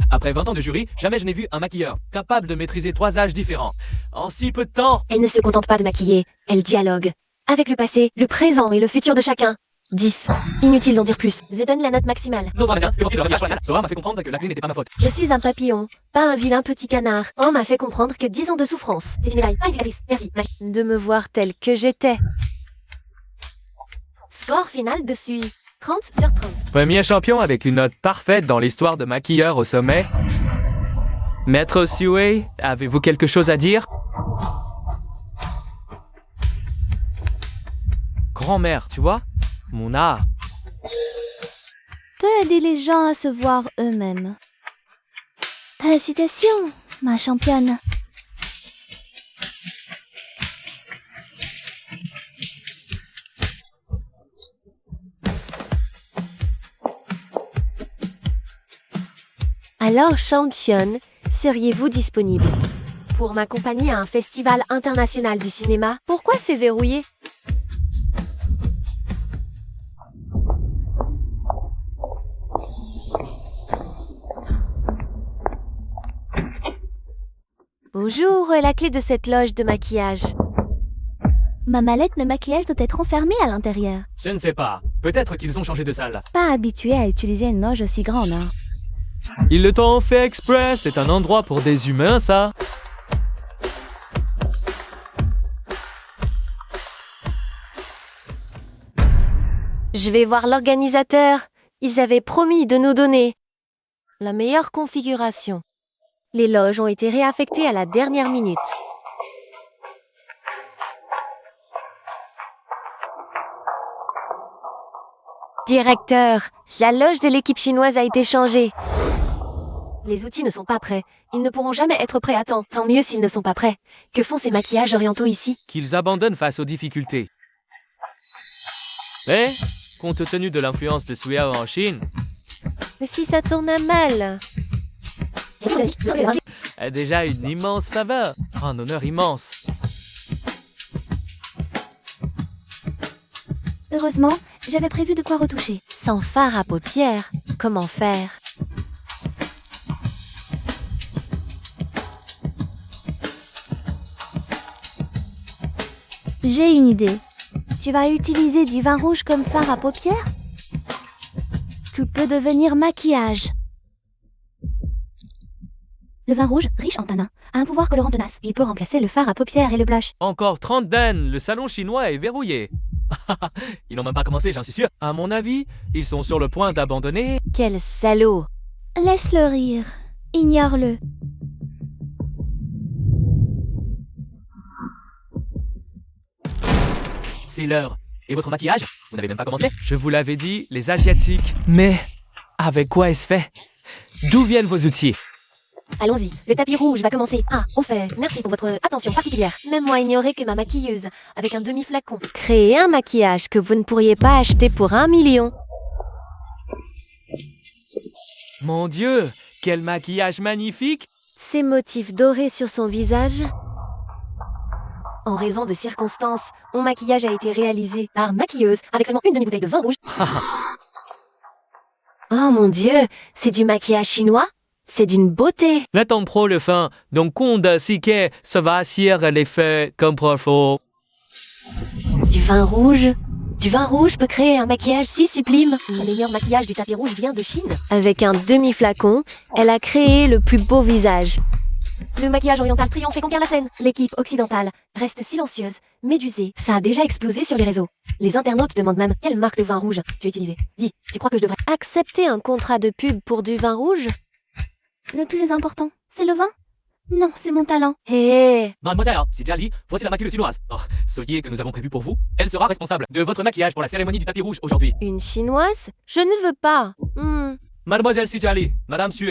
Après 20 ans de jury, jamais je n'ai vu un maquilleur capable de maîtriser 3 âges différents. En si peu de temps, Elle ne se contente pas de maquiller, elle dialogue. avec le passé, le présent et le futur de chacun. 10. Inutile d'en dire plus. Je donne la note maximale. Notre matin, le maquillage pour la Sora m'a fait comprendre que la clé n'était pas ma faute. Je suis un papillon, pas un vilain petit canard. On m'a fait comprendre que 10 ans de souffrance. C'est une médaille, pas une cicatrice. Merci. De me voir telle que j'étais. Score final dessus. 30 sur 30. Premier champion avec une note parfaite dans l'histoire de maquilleur au sommet. Maître Sue, avez-vous quelque chose à dire? Grand-mère, tu vois? Mon art. Peut aider les gens à se voir eux-mêmes. Félicitations, ma championne. Alors, championne, seriez-vous disponible Pour m'accompagner à un festival international du cinéma, Pourquoi c'est verrouillé? Bonjour, la clé de cette loge de maquillage. Ma mallette de maquillage doit être enfermée à l'intérieur. Je ne sais pas. Peut-être qu'ils ont changé de salle. Pas habitué à utiliser une loge aussi grande, hein. Ils le t'ont fait exprès. C'est un endroit pour des humains, ça. Je vais voir l'organisateur. Ils avaient promis de nous donner la meilleure configuration. Les loges ont été réaffectées à la dernière minute. Directeur, la loge de l'équipe chinoise a été changée. les outils ne sont pas prêts. Ils ne pourront jamais être prêts à temps. Tant mieux s'ils ne sont pas prêts. Que font ces maquillages orientaux ici? Qu'ils abandonnent face aux difficultés. Mais, compte tenu de l'influence de Sue en Chine, Mais si ça tourne à mal? a déjà une immense faveur. Un honneur immense. Heureusement, j'avais prévu de quoi retoucher. Sans fard à paupières, comment faire? J'ai une idée. Tu vas utiliser du vin rouge comme fard à paupières? Tout peut devenir maquillage. Le vin rouge, riche en tanins, a un pouvoir colorant tenace. Il peut remplacer le fard à paupières et le blush. Encore 30 den, le salon chinois est verrouillé. Ils n'ont même pas commencé, j'en suis sûr. À mon avis, ils sont sur le point d'abandonner. Quel salaud! Laisse-le rire. Ignore-le. C'est l'heure. Et votre maquillage? Vous n'avez même pas commencé? Je vous l'avais dit, les Asiatiques. Mais avec quoi est-ce fait? D'où viennent vos outils? Allons-y, le tapis rouge va commencer. Ah, au fait, merci pour votre attention particulière. Même moi ignorais que ma maquilleuse, avec un demi-flacon. Créer un maquillage que vous ne pourriez pas acheter pour 1 million. Mon Dieu, quel maquillage magnifique! Ces motifs dorés sur son visage. En raison de circonstances, mon maquillage a été réalisé par maquilleuse avec seulement une demi-bouteille de vin rouge. Oh mon Dieu, c'est du maquillage chinois? C'est d'une beauté. Le temps pro le fin, donc compte si que ça va assurer l'effet comme profond. Du vin rouge? Du vin rouge peut créer un maquillage si sublime. Le meilleur maquillage du tapis rouge vient de Chine. Avec un demi-flacon, elle a créé le plus beau visage. Le maquillage oriental triomphe et conquiert la scène. L'équipe occidentale reste silencieuse, médusée. Ça a déjà explosé sur les réseaux. Les internautes demandent même quelle marque de vin rouge tu as utilisé. Dis, tu crois que je devrais... Accepter un contrat de pub pour du vin rouge? Le plus important, c'est le vin? Non, c'est mon talent. Hé! Mademoiselle, c'est Jali, voici la maquilleuse chinoise. Oh, soyez que nous avons prévu pour vous. Elle sera responsable de votre maquillage pour la cérémonie du tapis rouge aujourd'hui. Une chinoise? Je ne veux pas. Mademoiselle Sijali, Madame Sue,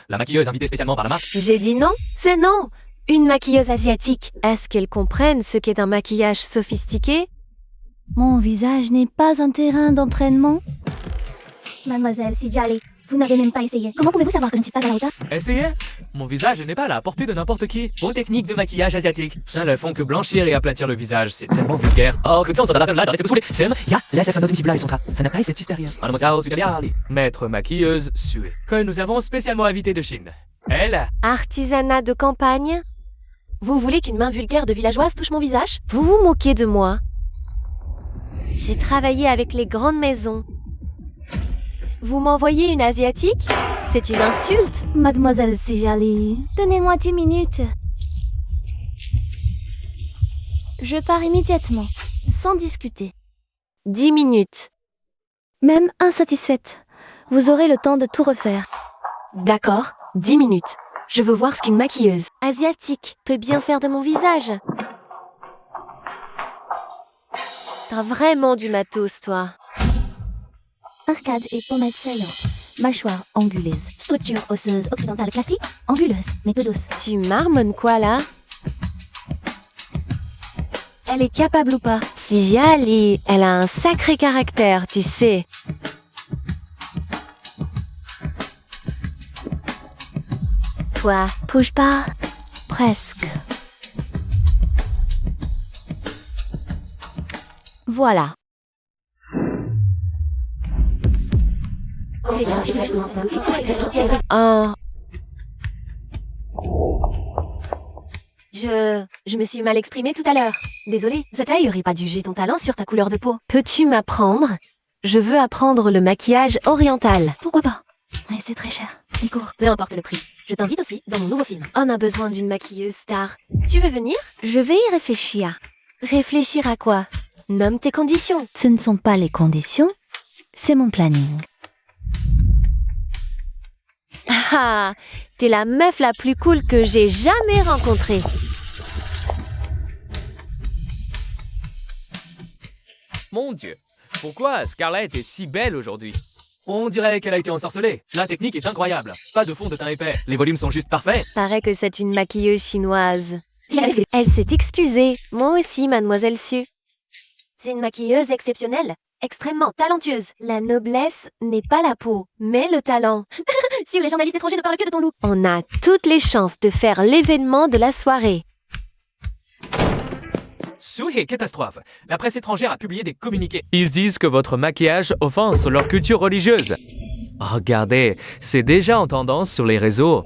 la maquilleuse invitée spécialement par la marque. J'ai dit non, c'est non. Une maquilleuse asiatique. Est-ce qu'elle comprenne ce qu'est un maquillage sophistiqué? Mon visage n'est pas un terrain d'entraînement. Mademoiselle Sijali, vous n'avez même pas essayé. Comment pouvez-vous savoir que je ne suis pas à la hauteur? Essayez. Mon visage n'est pas à la portée de n'importe qui. Vos techniques de maquillage asiatique, ça ne font que blanchir et aplatir le visage. C'est tellement vulgaire. Oh, que ça, là, laissez vous saouler. C'est ya, laissez un autre là, ils sont là. Ça n'a pas cette hysterie. Mademoiselle Sijali, maître maquilleuse Sue, que nous avons spécialement invitée de Chine. Elle, Artisanat de campagne? Vous voulez qu'une main vulgaire de villageoise touche mon visage? Vous vous moquez de moi? J'ai travaillé avec les grandes maisons. Vous m'envoyez une asiatique? C'est une insulte. Mademoiselle Sijali, donnez-moi 10 minutes. Je pars immédiatement, sans discuter. 10 minutes. Même insatisfaite, vous aurez le temps de tout refaire. D'accord, 10 minutes. Je veux voir ce qu'une maquilleuse Asiatique peut bien faire de mon visage. T'as vraiment du matos, toi. Arcade et pommettes saillantes. Mâchoire anguleuse. Structure osseuse occidentale classique. Anguleuse, mais peu d'os. Tu marmonnes quoi, là? Elle est capable ou pas? Sijali, elle a un sacré caractère, tu sais. Toi, Bouge pas. Presque. Voilà. oh, Je me suis mal exprimée tout à l'heure. Désolée, Zataï aurait pas dû juger ton talent sur ta couleur de peau. peux-tu m'apprendre? Je veux apprendre le maquillage oriental. Pourquoi pas? Mais c'est très cher. Et court. Peu importe le prix. Je t'invite aussi dans mon nouveau film. On a besoin d'une maquilleuse star. Tu veux venir? Je vais y réfléchir. Réfléchir à quoi? Nomme tes conditions. Ce ne sont pas les conditions, c'est mon planning. Ah, t'es la meuf la plus cool que j'ai jamais rencontrée. Mon Dieu, pourquoi Scarlett est si belle aujourd'hui? On dirait qu'elle a été ensorcelée. La technique est incroyable. Pas de fond de teint épais. Les volumes sont juste parfaits. Paraît que c'est une maquilleuse chinoise. Elle s'est excusée. Moi aussi, mademoiselle Su. C'est une maquilleuse exceptionnelle, extrêmement talentueuse. La noblesse n'est pas la peau, mais le talent. Si les journalistes étrangers ne parlent que de ton look. On a toutes les chances de faire l'événement de la soirée. Souhé, catastrophe. La presse étrangère a publié des communiqués. Ils disent que votre maquillage offense leur culture religieuse. Regardez, c'est déjà en tendance sur les réseaux.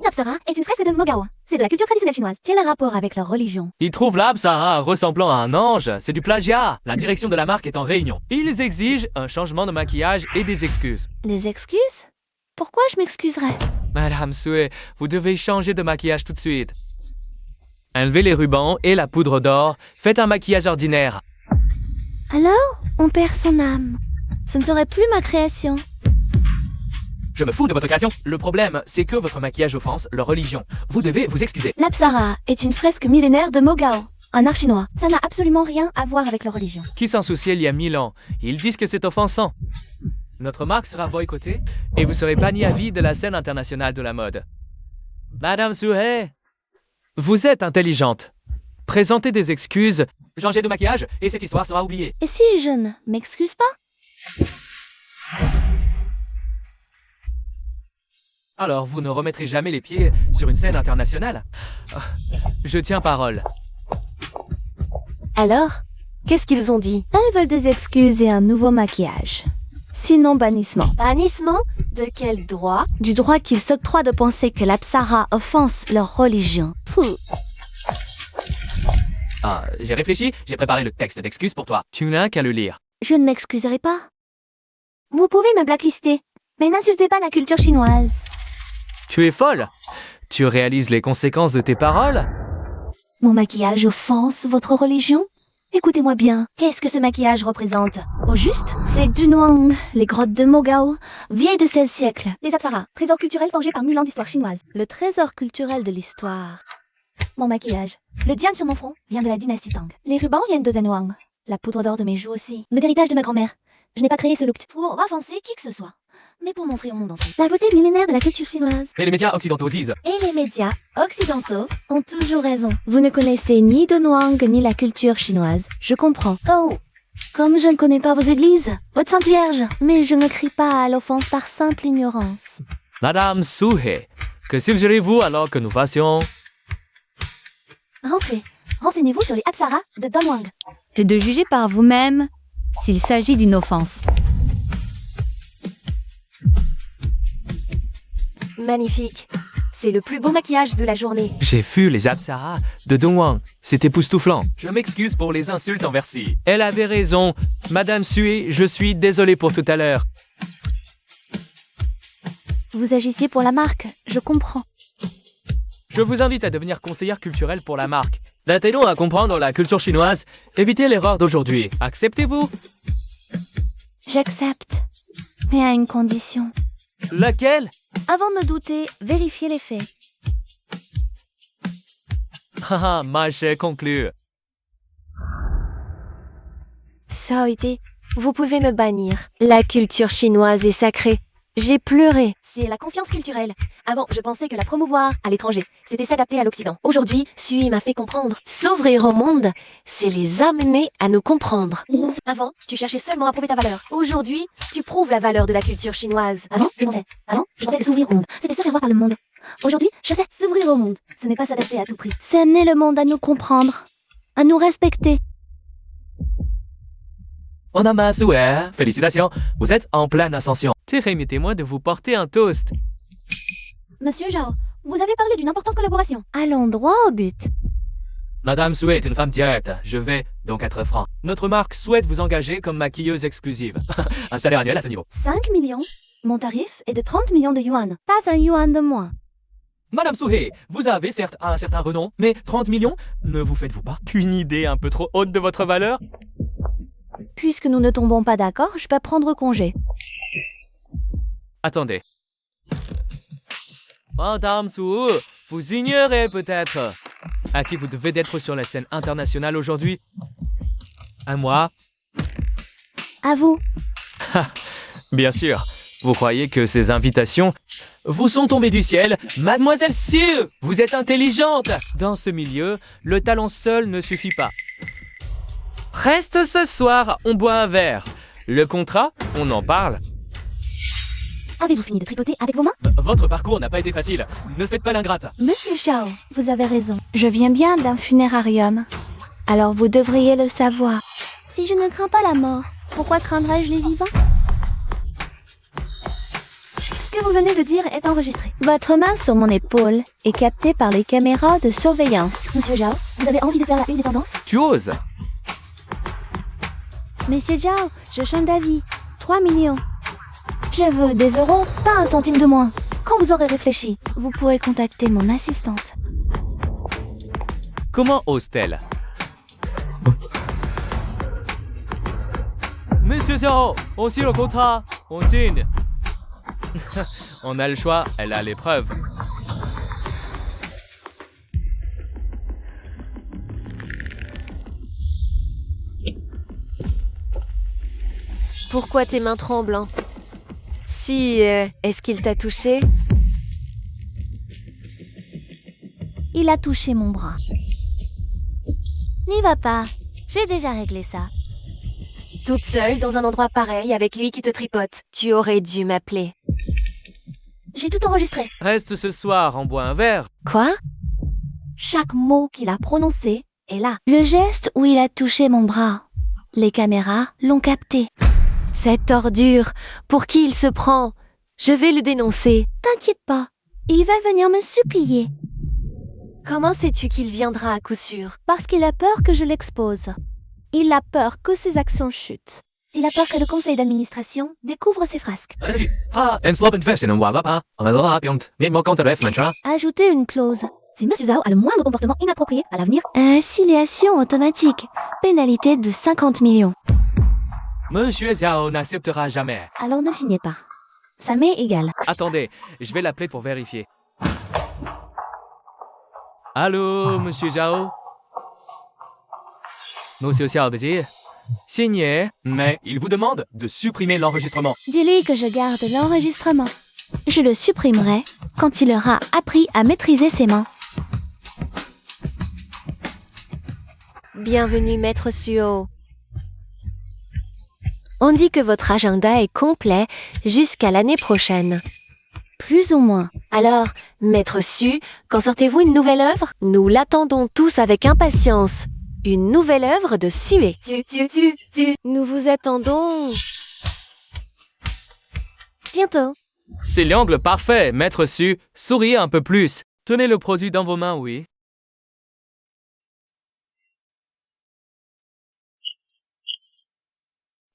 L'Apsara est une fresque de Mogao. C'est de la culture traditionnelle chinoise. Quel rapport avec leur religion? Ils trouvent l'Apsara ressemblant à un ange. C'est du plagiat. La direction de la marque est en réunion. Ils exigent un changement de maquillage et des excuses. Les excuses? Pourquoi je m'excuserais? Madame Sue, vous devez changer de maquillage tout de suite. Enlevez les rubans et la poudre d'or. Faites un maquillage ordinaire. Alors, on perd son âme. Ce ne serait plus ma création. Je me fous de votre création. Le problème, c'est que votre maquillage offense leur religion. Vous devez vous excuser. L'Apsara est une fresque millénaire de Mogao, un art chinois. Ça n'a absolument rien à voir avec leur religion. Qui s'en souciait il y a 1000 ans? Ils disent que c'est offensant. Notre marque sera boycottée et vous serez banni à vie de la scène internationale de la mode. Madame Suhei, vous êtes intelligente. Présentez des excuses, changez de maquillage et cette histoire sera oubliée. Et si je ne m'excuse pas? Alors vous ne remettrez jamais les pieds sur une scène internationale? Je tiens parole. Alors, qu'est-ce qu'ils ont dit? Elles veulent des excuses et un nouveau maquillage. Sinon bannissement. Bannissement? De quel droit? Du droit qu'ils s'octroient de penser que l'Apsara offense leur religion. Ah, j'ai réfléchi, j'ai préparé le texte d'excuses pour toi. Tu n'as qu'à le lire. Je ne m'excuserai pas. Vous pouvez me blacklister, mais n'insultez pas la culture chinoise. Tu es folle? Tu réalises les conséquences de tes paroles? Mon maquillage offense votre religion? Écoutez-moi bien, qu'est-ce que ce maquillage représente? Au juste, c'est Dunhuang, les grottes de Mogao, vieilles de 16 siècles. Les Apsara, trésor culturel forgé par 1000 ans d'histoire chinoise. Le trésor culturel de l'histoire. Mon maquillage. Le diane sur mon front vient de la dynastie Tang. Les rubans viennent de Dunhuang. La poudre d'or de mes joues aussi. L'héritage de ma grand-mère. Je n'ai pas créé ce look pour offenser qui que ce soit, mais pour montrer au monde entier la beauté millénaire de la culture chinoise. Mais les médias occidentaux disent. Et les médias occidentaux ont toujours raison. Vous ne connaissez ni Dunhuang ni la culture chinoise. Je comprends. Oh, comme je ne connais pas vos églises, votre Sainte Vierge. Mais je ne crie pas à l'offense par simple ignorance. Madame Suhei, que suggérez-vous alors que nous fassions? Rentrez. Renseignez-vous sur les Apsara de Dunhuang. Et de juger par vous-même s'il s'agit d'une offense. Magnifique. C'est le plus beau maquillage de la journée. J'ai vu les Apsara de Dongwang. C'est époustouflant. Je m'excuse pour les insultes envers Si. Elle avait raison. Madame Sui, je suis désolé pour tout à l'heure. Vous agissiez pour la marque, je comprends. Je vous invite à devenir conseillère culturelle pour la marque. Aidez-nous à comprendre la culture chinoise. Évitez l'erreur d'aujourd'hui. Acceptez-vous? J'accepte. Mais à une condition. Laquelle? Avant de douter, vérifiez les faits. Haha, marché conclu. Soiti, vous pouvez me bannir. La culture chinoise est sacrée. J'ai pleuré. C'est la confiance culturelle. Avant, je pensais que la promouvoir à l'étranger, c'était s'adapter à l'Occident. Aujourd'hui, Sui m'a fait comprendre. S'ouvrir au monde, c'est les amener à nous comprendre. Avant, tu cherchais seulement à prouver ta valeur. Aujourd'hui, tu prouves la valeur de la culture chinoise. Avant, je pensais que s'ouvrir au monde, c'était se faire voir par le monde. Aujourd'hui, je sais s'ouvrir au monde. Ce n'est pas s'adapter à tout prix. C'est amener le monde à nous comprendre, à nous respecter. On a ma souhait. Félicitations. Vous êtes en pleine ascension. Permettez-moi de vous porter un toast. Monsieur Zhao, vous avez parlé d'une importante collaboration. Allons droit au but. Madame Sui est une femme directe. Je vais donc être franc. Notre marque souhaite vous engager comme maquilleuse exclusive. Un salaire annuel à ce niveau. 5 millions. Mon tarif est de 30 millions de yuan. Pas un yuan de moins. Madame Sui, vous avez certes un certain renom, mais 30 millions, ne vous faites-vous pas une idée un peu trop haute de votre valeur? Puisque nous ne tombons pas d'accord, je peux prendre congé. Attendez. Madame Sui, vous ignorez peut-être à qui vous devez d'être sur la scène internationale aujourd'hui. À moi? À vous. Bien sûr. Vous croyez que ces invitations vous sont tombées du ciel? Mademoiselle Su, vous êtes intelligente. Dans ce milieu, le talent seul ne suffit pas. Reste ce soir, on boit un verre. Le contrat, on en parle. Avez-vous fini de tripoter avec vos mains? Votre parcours n'a pas été facile. Ne faites pas l'ingrate. Monsieur Zhao, vous avez raison. Je viens bien d'un funérarium. Alors vous devriez le savoir. Si je ne crains pas la mort, pourquoi craindrais-je les vivants? Ce que vous venez de dire est enregistré. Votre main sur mon épaule est captée par les caméras de surveillance. Monsieur Zhao, vous avez envie de faire la une des tendances? Tu oses? Monsieur Zhao, je change d'avis. 3 millions. Je veux des euros, pas un centime de moins. Quand vous aurez réfléchi, vous pourrez contacter mon assistante. Comment ose-t-elle? Monsieur Zhao, on signe le contrat. On signe. On a le choix, elle a l'épreuve. Pourquoi tes mains tremblent? Si, est-ce qu'il t'a touché? Il a touché mon bras. N'y va pas, j'ai déjà réglé ça. Toute seule dans un endroit pareil avec lui qui te tripote. Tu aurais dû m'appeler. J'ai tout enregistré. Reste ce soir, on boit un verre. Quoi? Chaque mot qu'il a prononcé est là. Le geste où il a touché mon bras. Les caméras l'ont capté. Cette ordure, pour qui il se prend? Je vais le dénoncer. T'inquiète pas, il va venir me supplier. Comment sais-tu qu'il viendra à coup sûr? Parce qu'il a peur que je l'expose. Il a peur que ses actions chutent. Il a peur que le conseil d'administration découvre ses frasques. Ajoutez une clause. Si Monsieur Zhao a le moindre comportement inapproprié à l'avenir, conciliation automatique. Pénalité de 50 millions. Monsieur Zhao n'acceptera jamais. Alors ne signez pas. Ça m'est égal. Attendez, je vais l'appeler pour vérifier. Allô, Monsieur Zhao? Monsieur Xiao de Ji, signé, mais il vous demande de supprimer l'enregistrement. Dis-lui que je garde l'enregistrement. Je le supprimerai quand il aura appris à maîtriser ses mains. Bienvenue, Maître Suo. On dit que votre agenda est complet jusqu'à l'année prochaine. Plus ou moins. Alors, Maître Su, quand sortez-vous une nouvelle œuvre? Nous l'attendons tous avec impatience. Une nouvelle œuvre de Sue. Su. Nous vous attendons. Bientôt. C'est l'angle parfait, maître Su. Souriez un peu plus. Tenez le produit dans vos mains, oui.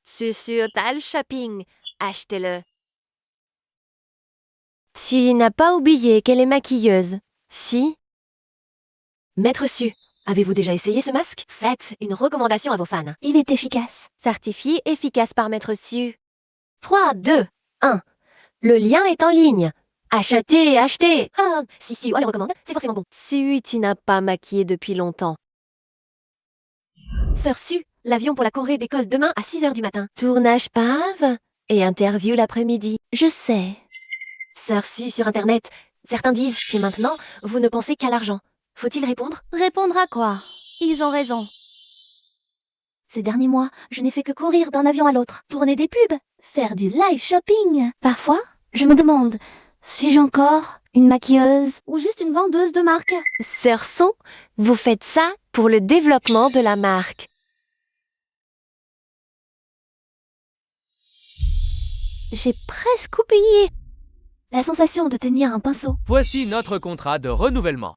Sur Tal Shopping, achetez-le. Su n'a pas oublié qu'elle est maquilleuse. Si? Maître Su, avez-vous déjà essayé ce masque? Faites une recommandation à vos fans. Il est efficace. Certifié efficace par Maître Su. 3, 2, 1. Le lien est en ligne. Achetez, achetez. Ah, si Su le recommande, c'est forcément bon. Su, tu n'as pas maquillé depuis longtemps. Sœur Su, l'avion pour la Corée décolle demain à 6h du matin. Tournage pave et interview l'après-midi. Je sais. Sœur Su sur Internet, certains disent que maintenant, vous ne pensez qu'à l'argent. Faut-il répondre? Répondre à quoi? Ils ont raison. Ces derniers mois, je n'ai fait que courir d'un avion à l'autre, tourner des pubs, faire du live shopping. Parfois, je me demande, suis-je encore une maquilleuse ou juste une vendeuse de marque? Sœur Son, vous faites ça pour le développement de la marque. J'ai presque oublié la sensation de tenir un pinceau. Voici notre contrat de renouvellement.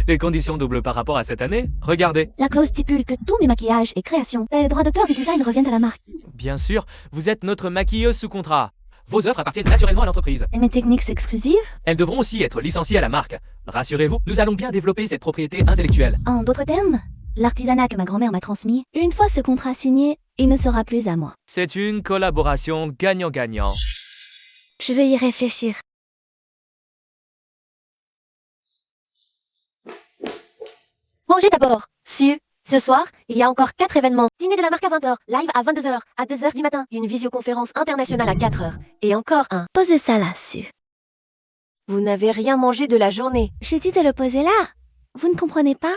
Les conditions doublent par rapport à cette année. Regardez. La clause stipule que tous mes maquillages et créations, les droits d'auteur du design reviennent à la marque. Bien sûr, vous êtes notre maquilleuse sous contrat. Vos œuvres appartiennent naturellement à l'entreprise. Et mes techniques exclusives? Elles devront aussi être licenciées à la marque. Rassurez-vous, nous allons bien développer cette propriété intellectuelle. En d'autres termes, l'artisanat que ma grand-mère m'a transmis, une fois ce contrat signé, il ne sera plus à moi. C'est une collaboration gagnant-gagnant. Je vais y réfléchir. Mangez d'abord. Su, ce soir, il y a encore 4 événements. Dîner de la marque à 20h, live à 22h, à 2h du matin, une visioconférence internationale à 4h, et encore un. Posez ça là-dessus. Vous n'avez rien mangé de la journée. J'ai dit de le poser là. Vous ne comprenez pas?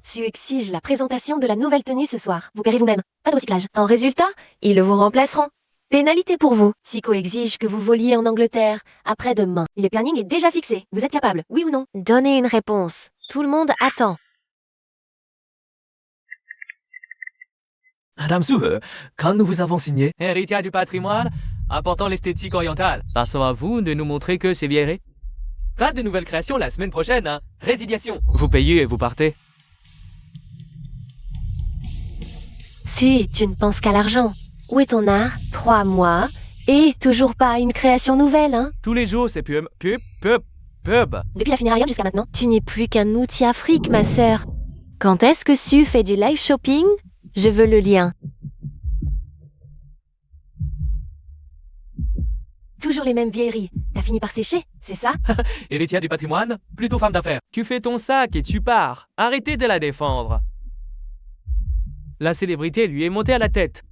Su exige la présentation de la nouvelle tenue ce soir. Vous paierez vous-même. Pas de recyclage. En résultat, ils vous remplaceront. Pénalité pour vous. Sico exige que vous voliez en Angleterre après-demain. Le planning est déjà fixé. Vous êtes capable, oui ou non? Donnez une réponse. Tout le monde attend. Madame Su, quand nous vous avons signé héritière du patrimoine, apportant l'esthétique orientale, passons à vous de nous montrer que c'est viré. Pas de nouvelles créations la semaine prochaine, hein. Résiliation. Vous payez et vous partez. Si, tu ne penses qu'à l'argent. Où est ton art? 3 mois. Et toujours pas une création nouvelle, hein? Tous les jours, c'est pub. Depuis la funérarium jusqu'à maintenant. Tu n'es plus qu'un outil Afrique, ma sœur. Quand est-ce que Su fait du live shopping? Je veux le lien. Toujours les mêmes vieilleries. T'as fini par sécher, c'est ça? Héritière du patrimoine, plutôt femme d'affaires. Tu fais ton sac et tu pars. Arrêtez de la défendre. La célébrité lui est montée à la tête.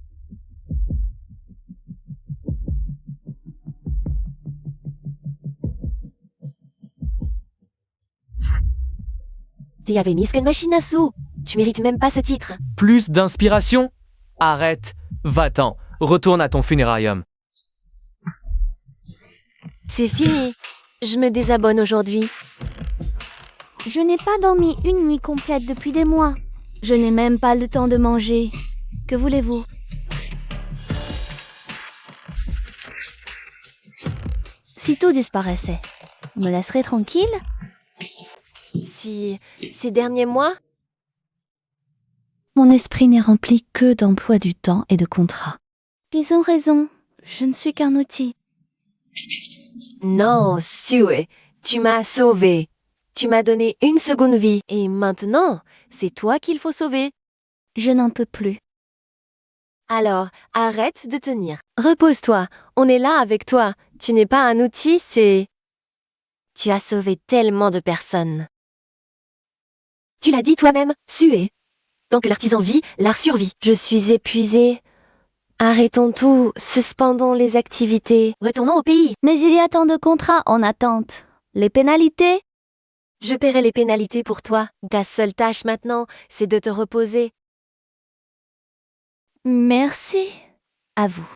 T'y avais mis qu'une machine à sous. Tu mérites même pas ce titre. Plus d'inspiration? Arrête. Va-t'en. Retourne à ton funérarium. C'est fini. Je me désabonne aujourd'hui. Je n'ai pas dormi une nuit complète depuis des mois. Je n'ai même pas le temps de manger. Que voulez-vous? Si tout disparaissait, vous me laisserez tranquille? Si ces derniers mois, Mon esprit n'est rempli que d'emploi du temps et de contrats. Ils ont raison. Je ne suis qu'un outil. non, Sue, tu m'as sauvé. Tu m'as donné une seconde vie. Et maintenant, c'est toi qu'il faut sauver. Je n'en peux plus. Alors, arrête de tenir. Repose-toi. On est là avec toi. Tu n'es pas un outil, c'est... Tu as sauvé tellement de personnes. Tu l'as dit toi-même, suer. Tant que l'artisan vit, l'art survit. Je suis épuisée. Arrêtons tout. Suspendons les activités. Retournons au pays. Mais il y a tant de contrats en attente. Les pénalités? Je paierai les pénalités pour toi. Ta seule tâche maintenant, c'est de te reposer. Merci. À vous.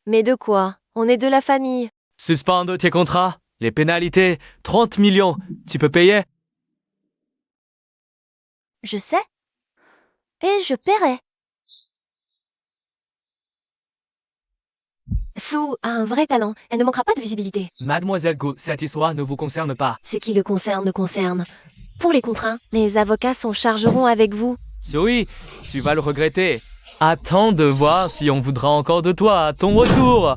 Mais de quoi? On est de la famille. Suspendre tes contrats. Les pénalités. 30 millions. Tu peux payer? Je sais. Et je paierai. Sue a un vrai talent. Elle ne manquera pas de visibilité. Mademoiselle Gu, cette histoire ne vous concerne pas. Ce qui le concerne. Pour les contraints, les avocats s'en chargeront avec vous. Sui, tu vas le regretter. Attends de voir si on voudra encore de toi à ton retour.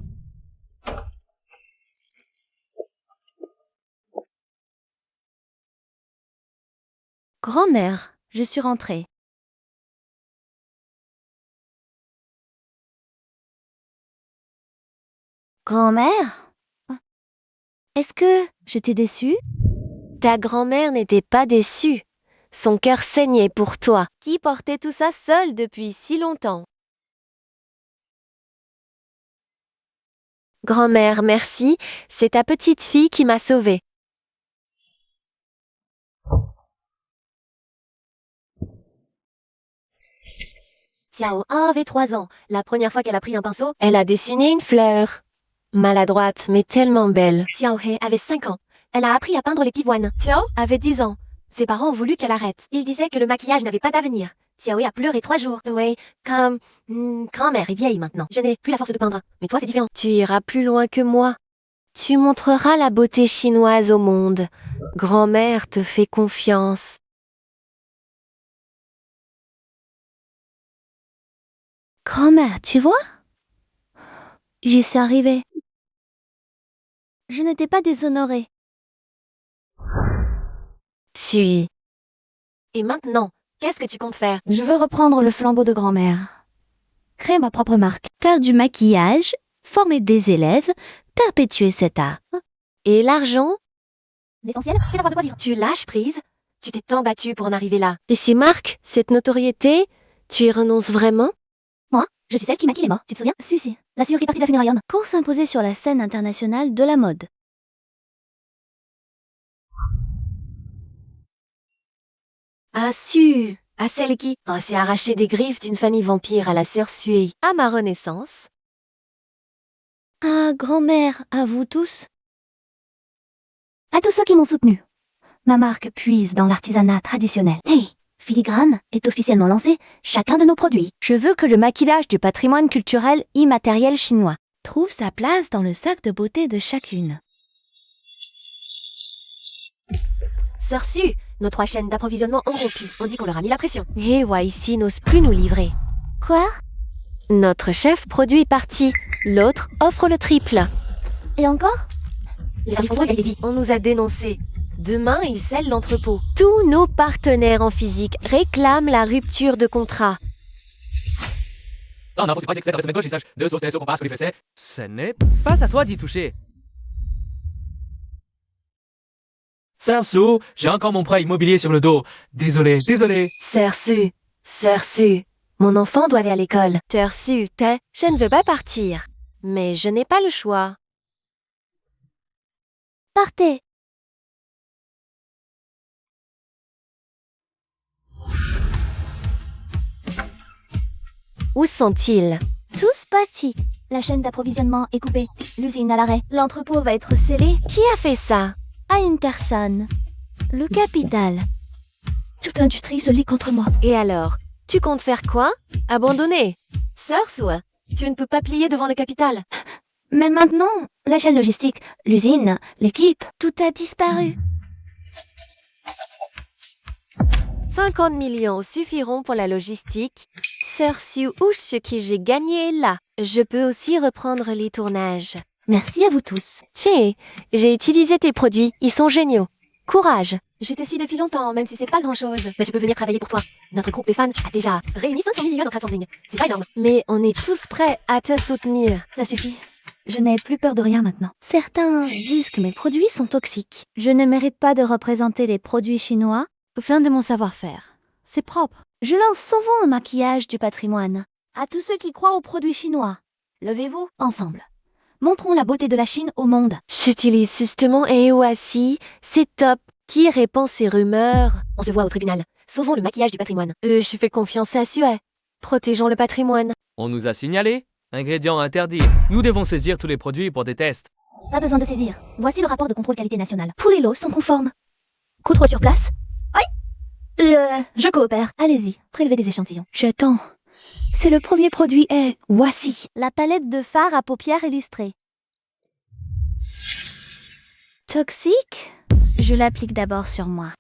Grand-mère, je suis rentrée. Grand-mère? Est-ce que je t'ai déçue? Ta grand-mère n'était pas déçue. Son cœur saignait pour toi, qui portait tout ça seul depuis si longtemps. Grand-mère, merci, c'est ta petite fille qui m'a sauvée. Xiao avait 3 ans. La première fois qu'elle a pris un pinceau, Elle a dessiné une fleur. Maladroite, mais tellement belle. Xiao He avait 5 ans. Elle a appris à peindre les pivoines. Xiao avait 10 ans. Ses parents ont voulu qu'elle arrête. Ils disaient que le maquillage n'avait pas d'avenir. Xiao He a pleuré 3 jours. Oui, comme... grand-mère est vieille maintenant. Je n'ai plus la force de peindre. Mais toi, c'est différent. Tu iras plus loin que moi. Tu montreras la beauté chinoise au monde. Grand-mère te fait confiance. Grand-mère, tu vois? J'y suis arrivée. Je ne t'ai pas déshonorée. Si. Et maintenant, qu'est-ce que tu comptes faire? Je veux reprendre le flambeau de grand-mère. Créer ma propre marque. Faire du maquillage, former des élèves, perpétuer cet art. Et l'argent? L'essentiel, c'est d'avoir de quoi vivre. Tu lâches prise. Tu t'es tant battu pour en arriver là. Et ces marques, cette notoriété, tu y renonces vraiment? Moi, je suis celle qui maquille les morts. Tu te souviens? Si. La seigneurie partie d'Affinarium. Pour s'imposer sur la scène internationale de la mode. Ah, Su. À celle qui s'est arraché des griffes d'une famille vampire à la sœur Sui. À ma renaissance. Ah, grand-mère, à vous tous. À tous ceux qui m'ont soutenu. Ma marque puise dans l'artisanat traditionnel. Hey, Filigrane est officiellement lancé, chacun de nos produits. Je veux que le maquillage du patrimoine culturel immatériel chinois trouve sa place dans le sac de beauté de chacune. Sœur Su, nos 3 chaînes d'approvisionnement ont rompu. On dit qu'on leur a mis la pression. Et YC n'ose plus nous livrer. Quoi? Notre chef produit partie. L'autre offre le triple. Et encore? Les services contrôle, elle dit. On nous a dénoncés. Demain, ils scellent l'entrepôt. Tous nos partenaires en physique réclament la rupture de contrat. Non, faut c'est pas que c'est gauche et sache. Deux sources qu'on passe, les faits. Ce n'est pas à toi d'y toucher. Sœur Su, j'ai encore mon prêt immobilier sur le dos. Désolé. Sœur Su, mon enfant doit aller à l'école. Sœur Su, je ne veux pas partir. Mais je n'ai pas le choix. Partez! Où sont-ils? Tous partis. La chaîne d'approvisionnement est coupée. L'usine à l'arrêt. L'entrepôt va être scellé Qui a fait ça? à une personne. Le capital. Toute l'industrie se lie contre moi. Et alors? Tu comptes faire quoi? Abandonner? Sœur Su, tu ne peux pas plier devant le capital. Mais maintenant, la chaîne logistique, l'usine, l'équipe, tout a disparu. 50 millions suffiront pour la logistique. Sœur Su, ce que j'ai gagné là. Je peux aussi reprendre les tournages. Merci à vous tous. Tiens, j'ai utilisé tes produits. Ils sont géniaux. Courage. Je te suis depuis longtemps, même si c'est pas grand-chose. Mais je peux venir travailler pour toi. Notre groupe de fans a déjà réuni 500 000 yuans en crowdfunding. C'est pas énorme. Mais on est tous prêts à te soutenir. Ça suffit. Je n'ai plus peur de rien maintenant. Certains disent que mes produits sont toxiques. Je ne mérite pas de représenter les produits chinois. Fin de mon savoir-faire. C'est propre. Je lance souvent un maquillage du patrimoine. À tous ceux qui croient aux produits chinois. Levez-vous ensemble. Montrons la beauté de la Chine au monde. J'utilise justement EOASI. C'est top. Qui répand ces rumeurs? On se voit au tribunal. Sauvons le maquillage du patrimoine. Je fais confiance à Sue. Protégeons le patrimoine. On nous a signalé. Ingrédients interdits. Nous devons saisir tous les produits pour des tests. Pas besoin de saisir. Voici le rapport de contrôle qualité nationale. Tous les lots sont conformes. Contrôle sur place. Oui. Je coopère. Allez-y, prélevez des échantillons. J'attends. C'est le premier produit et voici la palette de fard à paupières illustrée. Toxique? Je l'applique d'abord sur moi.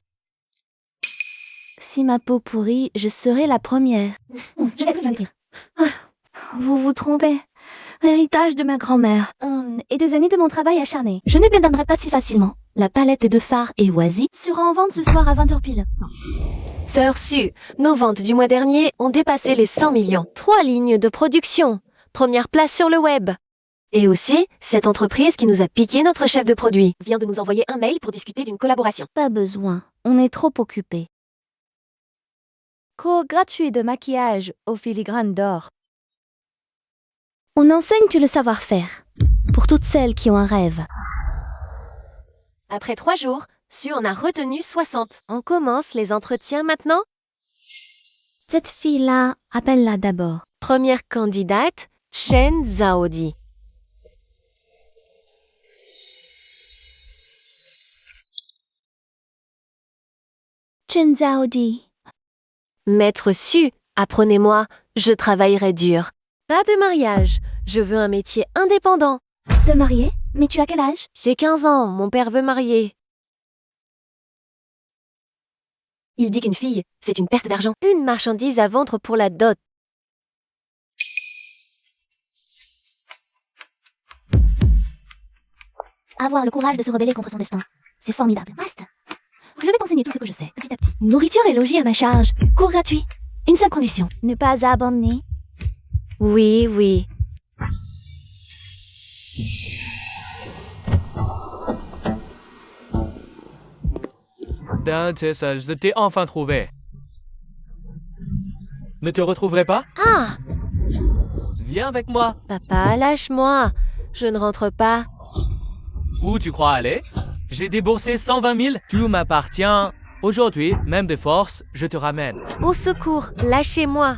Si ma peau pourrit, je serai la première. Vous vous trompez. Héritage de ma grand-mère. Et des années de mon travail acharné. Je ne m'étonnerai pas si facilement. La palette de fard et oisie sera en vente ce soir à 20h pile. Sœur Sue, nos ventes du mois dernier ont dépassé les 100 millions. 3 lignes de production. Première place sur le web. Et aussi, cette entreprise qui nous a piqué notre chef de produit vient de nous envoyer un mail pour discuter d'une collaboration. Pas besoin. On est trop occupés. Cours gratuit de maquillage au filigrane d'or. On enseigne le savoir-faire. Pour toutes celles qui ont un rêve. Après 3 jours, Sue en a retenu 60. On commence les entretiens maintenant? Cette fille-là, appelle-la d'abord. Première candidate, Shen Zhaodi. Chen Zhaodi. Maître Sue, apprenez-moi, je travaillerai dur. Pas de mariage, je veux un métier indépendant. Te marier? Mais tu as quel âge? J'ai 15 ans, mon père veut marier. Il dit qu'une fille, c'est une perte d'argent. Une marchandise à vendre pour la dot. Avoir le courage de se rebeller contre son destin. C'est formidable. Reste. Je vais t'enseigner tout ce que je sais, petit à petit. Nourriture et logis à ma charge. Cours gratuit. Une seule condition. Ne pas abandonner. Oui, oui. Tessa, je t'ai enfin trouvé. Ne te retrouverai pas? Ah! Viens avec moi. Papa, lâche-moi. Je ne rentre pas. Où tu crois aller? J'ai déboursé 120 000. Tout m'appartient. Aujourd'hui, même de force, je te ramène. Au secours, lâchez-moi.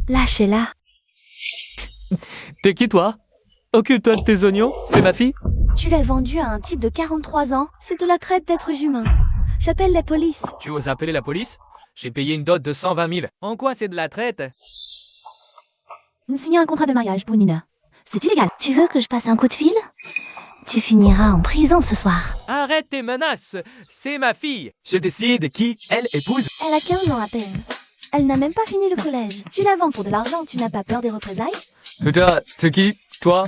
Lâchez-la. T'es qui, toi? Occupe-toi de tes oignons, c'est ma fille? Tu l'as vendue à un type de 43 ans. C'est de la traite d'êtres humains. J'appelle la police. Tu oses appeler la police? J'ai payé une dot de 120 000. En quoi c'est de la traite? Signer un contrat de mariage pour Nina. C'est illégal. Tu veux que je passe un coup de fil? Tu finiras en prison ce soir. Arrête tes menaces. C'est ma fille. Je décide qui elle épouse. Elle a 15 ans à peine. Elle n'a même pas fini le collège. Tu la vends pour de l'argent, tu n'as pas peur des représailles? Toi, t'es qui? Toi?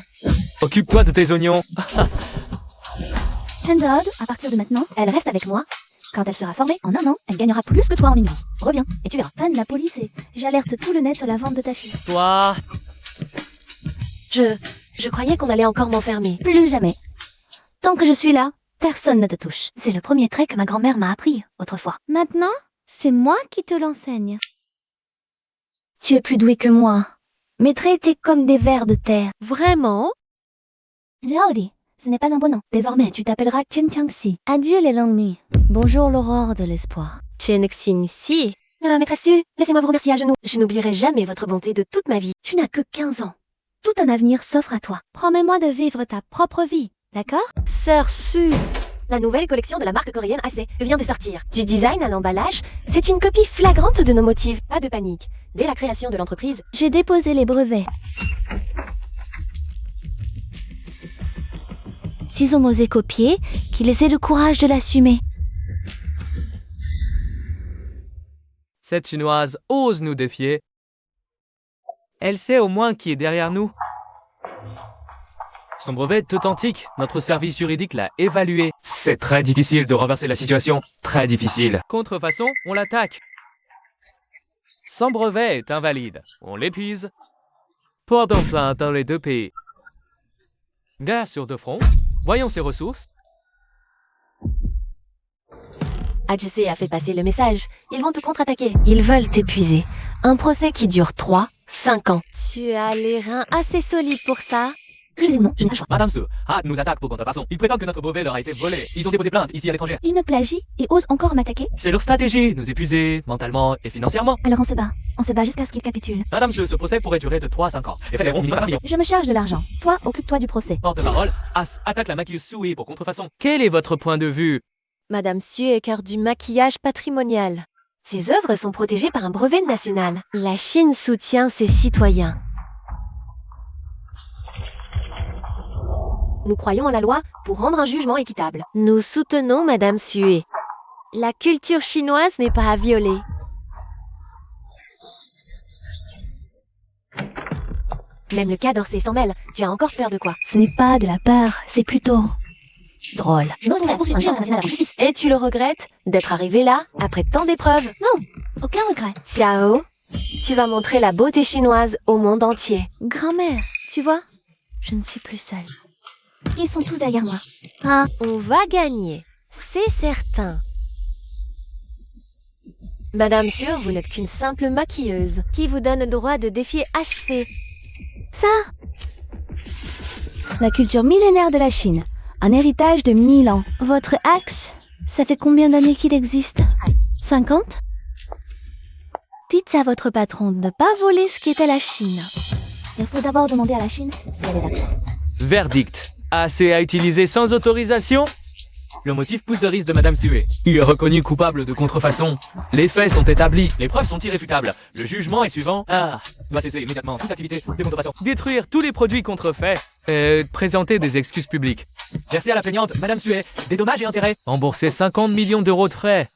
Occupe-toi de tes oignons. Chenzod, à partir de maintenant, elle reste avec moi. Quand elle sera formée, en 1 an, elle gagnera plus que toi en une vie. Reviens, et tu verras. Panne la police et j'alerte tout le net sur la vente de ta fille. Toi? Je croyais qu'on allait encore m'enfermer. Plus jamais. Tant que je suis là, personne ne te touche. C'est le premier trait que ma grand-mère m'a appris autrefois. Maintenant, c'est moi qui te l'enseigne. Tu es plus doué que moi. Mes traits étaient comme des vers de terre. Vraiment? Zhaodi, ce n'est pas un bon nom. Désormais, tu t'appelleras Chen Tiangxi. Adieu les longues nuits. Bonjour l'aurore de l'espoir. Chen Xin-si. Maîtresse Sue, laissez-moi vous remercier à genoux. Je n'oublierai jamais votre bonté de toute ma vie. Tu n'as que 15 ans. Tout un avenir s'offre à toi. Promets-moi de vivre ta propre vie, d'accord? Sœur Sue. La nouvelle collection de la marque coréenne AC vient de sortir. Du design à l'emballage, c'est une copie flagrante de nos motifs. Pas de panique. Dès la création de l'entreprise, J'ai déposé les brevets. S'ils ont osé copier, qu'ils aient le courage de l'assumer. Cette chinoise ose nous défier. Elle sait au moins qui est derrière nous. Son brevet est authentique. Notre service juridique l'a évalué. C'est très difficile de renverser la situation. Très difficile. Contrefaçon, on l'attaque. Son brevet est invalide. On l'épuise. Portons plainte dans les 2 pays. Guerre sur 2 fronts. Voyons ses ressources. HC a fait passer le message. Ils vont te contre-attaquer. Ils veulent t'épuiser. Un procès qui dure 3-5 ans. Tu as les reins assez solides pour ça. Je dis non, je n'ai pas le choix. Madame Sue, nous attaque pour contrefaçon. Ils prétendent que notre brevet leur a été volé. Ils ont déposé plainte ici à l'étranger. Ils me plagient et osent encore m'attaquer. C'est leur stratégie, nous épuiser, mentalement et financièrement. Alors on se bat. On se bat jusqu'à ce qu'ils capitulent. Madame Sue, ce procès pourrait durer de 3 à 5 ans. Les faits seront minimum 1 million. Je me charge de l'argent. Toi, occupe-toi du procès. Porte-parole, As attaque la maquilleuse Sue pour contrefaçon. Quel est votre point de vue? Madame Su est cœur du maquillage patrimonial. Ses œuvres sont protégées par un brevet national. La Chine soutient ses citoyens. Nous croyons en la loi pour rendre un jugement équitable. Nous soutenons Madame Sue. La culture chinoise n'est pas à violer. Même le cas d'Orsay s'en mêle. Tu as encore peur de quoi? Ce n'est pas de la peur, c'est plutôt drôle. Je me retrouve à poursuivre un juge international à la justice. Et tu le regrettes d'être arrivé là, après tant d'épreuves? Aucun regret. Xiao, tu vas montrer la beauté chinoise au monde entier. Grand-mère, tu vois, je ne suis plus seule. Ils sont tous derrière moi. Ah, On va gagner, c'est certain. Madame Su, vous n'êtes qu'une simple maquilleuse. Qui vous donne le droit de défier HC? ça La culture millénaire de la Chine. Un héritage de 1000 ans. Votre axe, ça fait combien d'années qu'il existe? 50? Dites à votre patron de ne pas voler ce qui est à la Chine. Il faut d'abord demander à la Chine si elle est d'accord. Verdict. Assez à utiliser sans autorisation? Le motif pousse de risque de Madame Sue. Il est reconnu coupable de contrefaçon. Les faits sont établis, les preuves sont irréfutables. Le jugement est suivant. Doit cesser immédiatement toute activité de contrefaçon. Détruire tous les produits contrefaits. Présenter des excuses publiques. Verser à la plaignante, Madame Sue, des dommages et intérêts. Rembourser 50 millions d'euros de frais.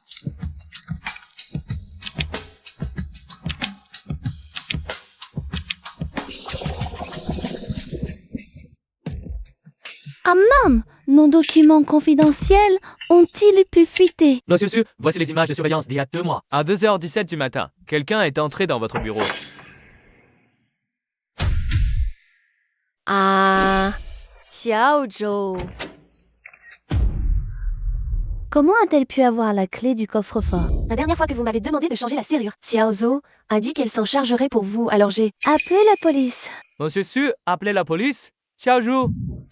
Ah maman, nos documents confidentiels ont-ils pu fuiter? Monsieur Su, voici les images de surveillance d'il y a 2 mois. À 2h17 du matin, quelqu'un est entré dans votre bureau. Ah, Xiaozhou. Comment a-t-elle pu avoir la clé du coffre-fort? La dernière fois que vous m'avez demandé de changer la serrure, Xiao Zhou a dit qu'elle s'en chargerait pour vous, alors j'ai... Appelez la police. Monsieur Su, appelez la police. Xiaozhou.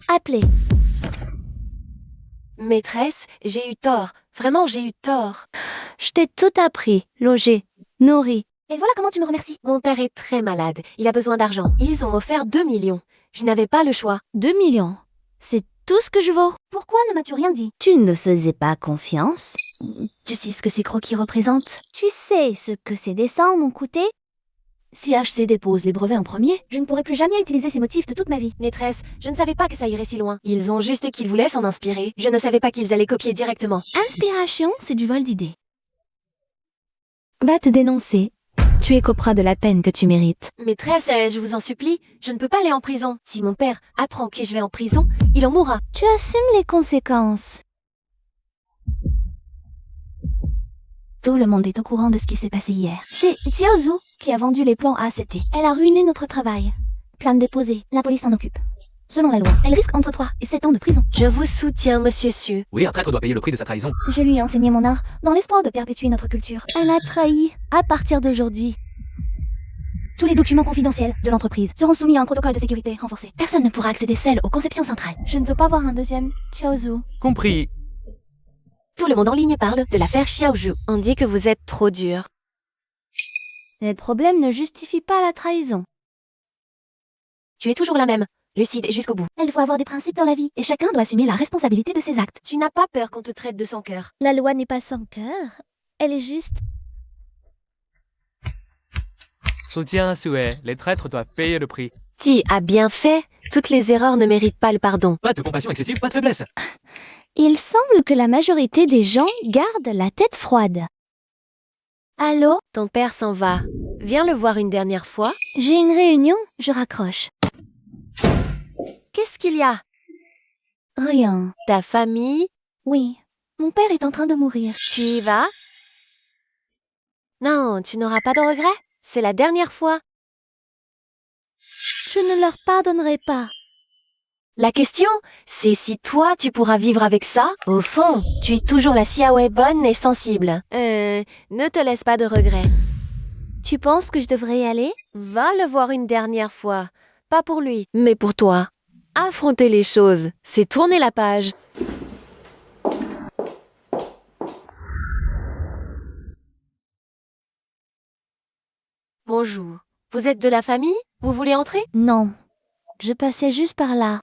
Appelez. Maîtresse, j'ai eu tort. Vraiment, j'ai eu tort. Je t'ai tout appris, logé, nourri. Et voilà comment tu me remercies. Mon père est très malade. Il a besoin d'argent. Ils ont offert 2 millions. Je n'avais pas le choix. 2 millions. C'est tout ce que je vaux. Pourquoi ne m'as-tu rien dit? Tu ne me faisais pas confiance. Tu sais ce que ces croquis représentent? Tu sais ce que ces dessins m'ont coûté? Si HC dépose les brevets en premier, je ne pourrai plus jamais utiliser ces motifs de toute ma vie. Maîtresse, je ne savais pas que ça irait si loin. Ils ont juste qu'ils voulaient s'en inspirer. Je ne savais pas qu'ils allaient copier directement. Inspiration, c'est du vol d'idées. Va te dénoncer. Tu écoperas de la peine que tu mérites. Maîtresse, je vous en supplie, je ne peux pas aller en prison. Si mon père apprend que je vais en prison, il en mourra. Tu assumes les conséquences. Tout le monde est au courant de ce qui s'est passé hier. C'est Xiaozhou qui a vendu les plans à ACT. Elle a ruiné notre travail. Plainte déposée, la police s'en occupe. Selon la loi, elle risque entre 3 et 7 ans de prison. Je vous soutiens, monsieur Su. Oui, un traître doit payer le prix de sa trahison. Je lui ai enseigné mon art dans l'espoir de perpétuer notre culture. Elle a trahi à partir d'aujourd'hui. Tous les documents confidentiels de l'entreprise seront soumis à un protocole de sécurité renforcé. Personne ne pourra accéder seul aux conceptions centrales. Je ne veux pas voir un deuxième Xiaozhou. Compris. Tout le monde en ligne parle de l'affaire Xiaozhou. On dit que vous êtes trop dur. Les problèmes ne justifient pas la trahison. Tu es toujours la même, lucide et jusqu'au bout. Il faut avoir des principes dans la vie, et chacun doit assumer la responsabilité de ses actes. Tu n'as pas peur qu'on te traite de sans cœur. La loi n'est pas sans cœur, elle est juste. Soutien Sue, les traîtres doivent payer le prix. Ti a bien fait. Toutes les erreurs ne méritent pas le pardon. Pas de compassion excessive, pas de faiblesse. Il semble que la majorité des gens gardent la tête froide. Allô? Ton père s'en va. Viens le voir une dernière fois. J'ai une réunion, je raccroche. Qu'est-ce qu'il y a? Rien. Ta famille? Oui, mon père est en train de mourir. Tu y vas? Non, tu n'auras pas de regrets. C'est la dernière fois. Je ne leur pardonnerai pas. La question, c'est si toi, tu pourras vivre avec ça. Au fond, tu es toujours la Xiaowei bonne et sensible. Ne te laisse pas de regrets. Tu penses que je devrais y aller? Va le voir une dernière fois. Pas pour lui, mais pour toi. Affronter les choses, c'est tourner la page. Bonjour. Vous êtes de la famille? Vous voulez entrer? Non, je passais juste par là.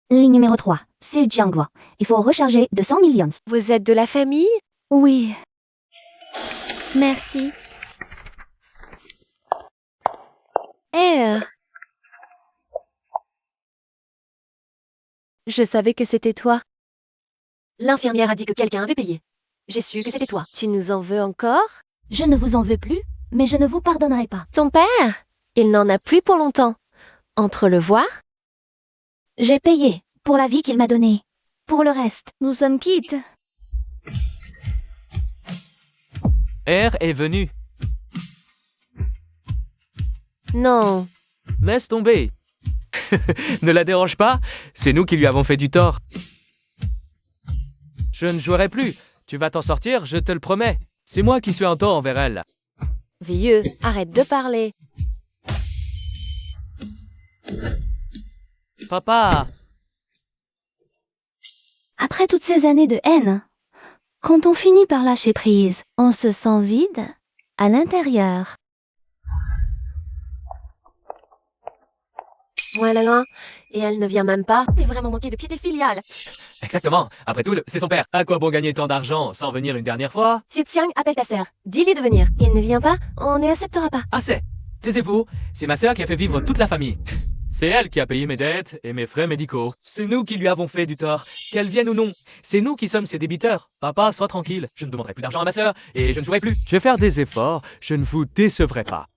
Ligne numéro 3. C'est Jiangguo. Il faut recharger de 100 millions. Vous êtes de la famille? Oui. Merci. Je savais que c'était toi. L'infirmière a dit que quelqu'un avait payé. J'ai su que c'était toi. Tu nous en veux encore? Je ne vous en veux plus, mais je ne vous pardonnerai pas. Ton père? Il n'en a plus pour longtemps. Entre le voir? J'ai payé pour la vie qu'il m'a donnée. Pour le reste, nous sommes quittes. R est venu. Non. Laisse tomber. Ne la dérange pas, c'est nous qui lui avons fait du tort. Je ne jouerai plus. Tu vas t'en sortir, je te le promets. C'est moi qui suis en tort envers elle. Vieux, arrête de parler. Papa, Après toutes ces années de haine, quand on finit par lâcher prise, On se sent vide à l'intérieur. Voilà, et elle ne vient même pas. C'est vraiment manqué de piété filiale. exactement. Après tout, c'est son père. À quoi bon gagner tant d'argent sans venir une dernière fois? Xu Xiang, appelle ta sœur. Dis-lui de venir. Il ne vient pas, on ne l'acceptera pas. Assez. Taisez-vous. C'est ma sœur qui a fait vivre toute la famille. C'est elle qui a payé mes dettes et mes frais médicaux. C'est nous qui lui avons fait du tort. Qu'elle vienne ou non. C'est nous qui sommes ses débiteurs. Papa, sois tranquille. Je ne demanderai plus d'argent à ma sœur et je ne jouerai plus. Je vais faire des efforts. Je ne vous décevrai pas.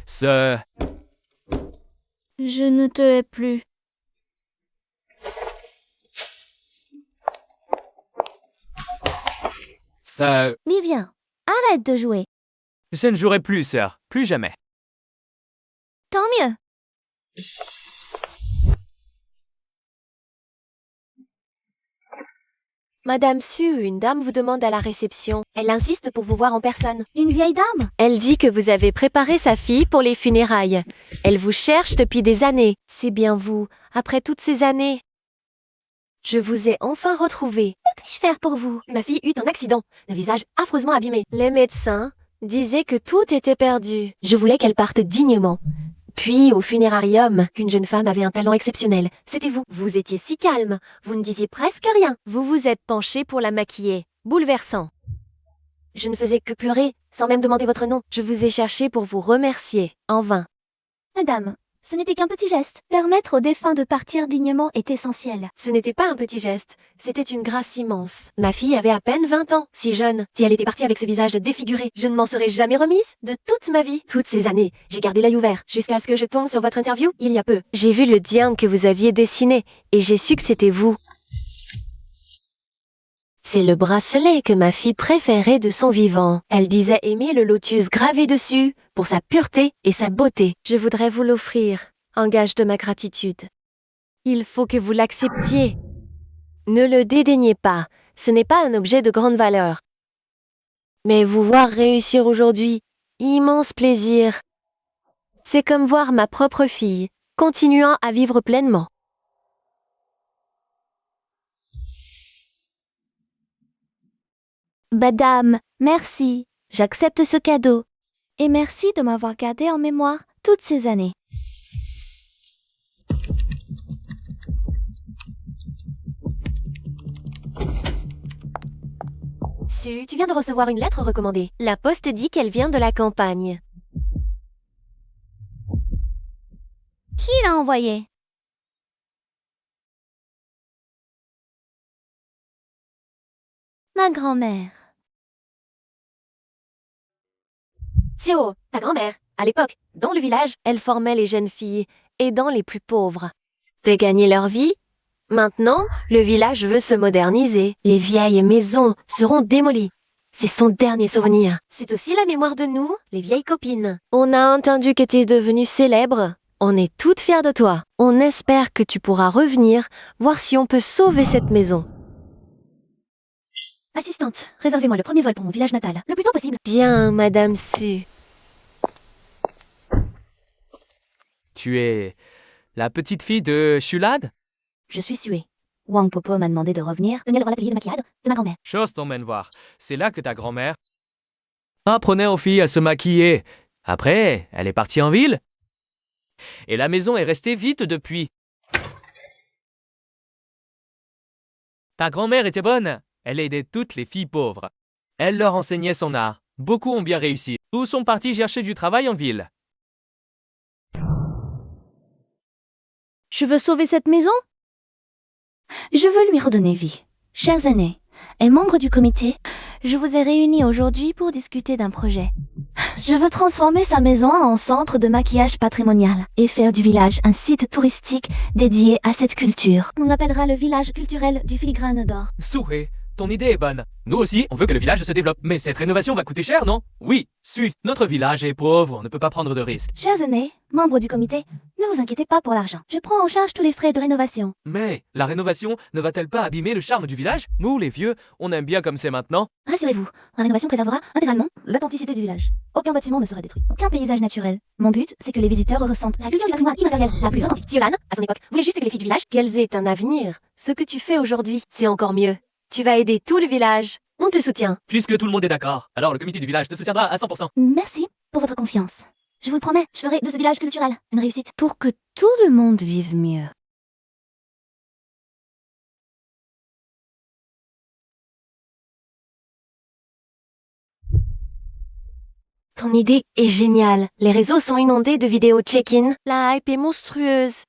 Ce... je ne te hais plus. Mais viens, arrête de jouer. Je ne jouerai plus, sœur. Plus jamais. Tant mieux. Madame Su, une dame vous demande à la réception. Elle insiste pour vous voir en personne. Une vieille dame? Elle dit que vous avez préparé sa fille pour les funérailles. Elle vous cherche depuis des années. C'est bien vous, après toutes ces années. Je vous ai enfin retrouvé. Que puis-je faire pour vous? Ma fille eut un accident, le visage affreusement abîmé. Les médecins disaient que tout était perdu. Je voulais qu'elle parte dignement. Puis, au funérarium, qu'une jeune femme avait un talent exceptionnel. C'était vous. Vous étiez si calme. Vous ne disiez presque rien. Vous vous êtes penché pour la maquiller. Bouleversant. Je ne faisais que pleurer, sans même demander votre nom. Je vous ai cherché pour vous remercier. En vain. Madame, ce n'était qu'un petit geste. Permettre aux défunts de partir dignement est essentiel. Ce n'était pas un petit geste, c'était une grâce immense. Ma fille avait à peine 20 ans, si jeune. Si elle était partie avec ce visage défiguré, je ne m'en serais jamais remise de toute ma vie. Toutes ces années, j'ai gardé l'œil ouvert, jusqu'à ce que je tombe sur votre interview, il y a peu. J'ai vu le diable que vous aviez dessiné, et j'ai su que c'était vous. C'est le bracelet que ma fille préférait de son vivant. Elle disait aimer le lotus gravé dessus, pour sa pureté et sa beauté. Je voudrais vous l'offrir, en gage de ma gratitude. Il faut que vous l'acceptiez. Ne le dédaignez pas, ce n'est pas un objet de grande valeur. Mais vous voir réussir aujourd'hui, immense plaisir. C'est comme voir ma propre fille, continuant à vivre pleinement. Madame, merci. J'accepte ce cadeau. Et merci de m'avoir gardé en mémoire toutes ces années. Su, tu viens de recevoir une lettre recommandée. La poste dit qu'elle vient de la campagne. Qui l'a envoyé? Ma grand-mère. Sio, ta grand-mère, à l'époque, dans le village, Elle formait les jeunes filles, aidant les plus pauvres. De gagner leur vie. Maintenant, le village veut se moderniser. Les vieilles maisons seront démolies. C'est son dernier souvenir. c'est aussi la mémoire de nous, les vieilles copines. On a entendu que tu es devenue célèbre. On est toutes fières de toi. On espère que tu pourras revenir, voir si on peut sauver cette maison. Assistante, réservez-moi le premier vol pour mon village natal, le plus tôt possible. Bien, Madame Su. Tu es la petite fille de Shulad? Je suis suée. Wang Popo m'a demandé de revenir, tenir le rôle d'atelier de maquillage de ma grand-mère. Chose t'emmène voir. C'est là que ta grand-mère... Apprenez aux filles à se maquiller. Après, elle est partie en ville. Et la maison est restée vide depuis. Ta grand-mère était bonne. Elle aidait toutes les filles pauvres. Elle leur enseignait son art. Beaucoup ont bien réussi. Tous sont partis chercher du travail en ville. Je veux sauver cette maison? Je veux lui redonner vie. Chers aînés et membres du comité, je vous ai réunis aujourd'hui pour discuter d'un projet. Je veux transformer sa maison en centre de maquillage patrimonial et faire du village un site touristique dédié à cette culture. On l'appellera le village culturel du filigrane d'or. Souhait, ton idée est bonne. Nous aussi, on veut que le village se développe. Mais cette rénovation va coûter cher, non? Oui, notre village est pauvre, on ne peut pas prendre de risques. Chers aînés, membres du comité, ne vous inquiétez pas pour l'argent. Je prends en charge tous les frais de rénovation. Mais la rénovation ne va-t-elle pas abîmer le charme du village? Nous, les vieux, on aime bien comme c'est maintenant. Rassurez-vous, la rénovation préservera intégralement l'authenticité du village. Aucun bâtiment ne sera détruit, aucun paysage naturel. Mon but, c'est que les visiteurs ressentent la culture du patrimoine immatériel la plus authentique. Siolan, à son époque, voulait juste que les filles du village, qu'elles aient un avenir. Ce que tu fais aujourd'hui, c'est encore mieux. Tu vas aider tout le village. On te soutient. Puisque tout le monde est d'accord, alors le comité du village te soutiendra à 100%. Merci pour votre confiance. Je vous le promets, je ferai de ce village culturel une réussite. Pour que tout le monde vive mieux. Ton idée est géniale. Les réseaux sont inondés de vidéos check-in. La hype est monstrueuse.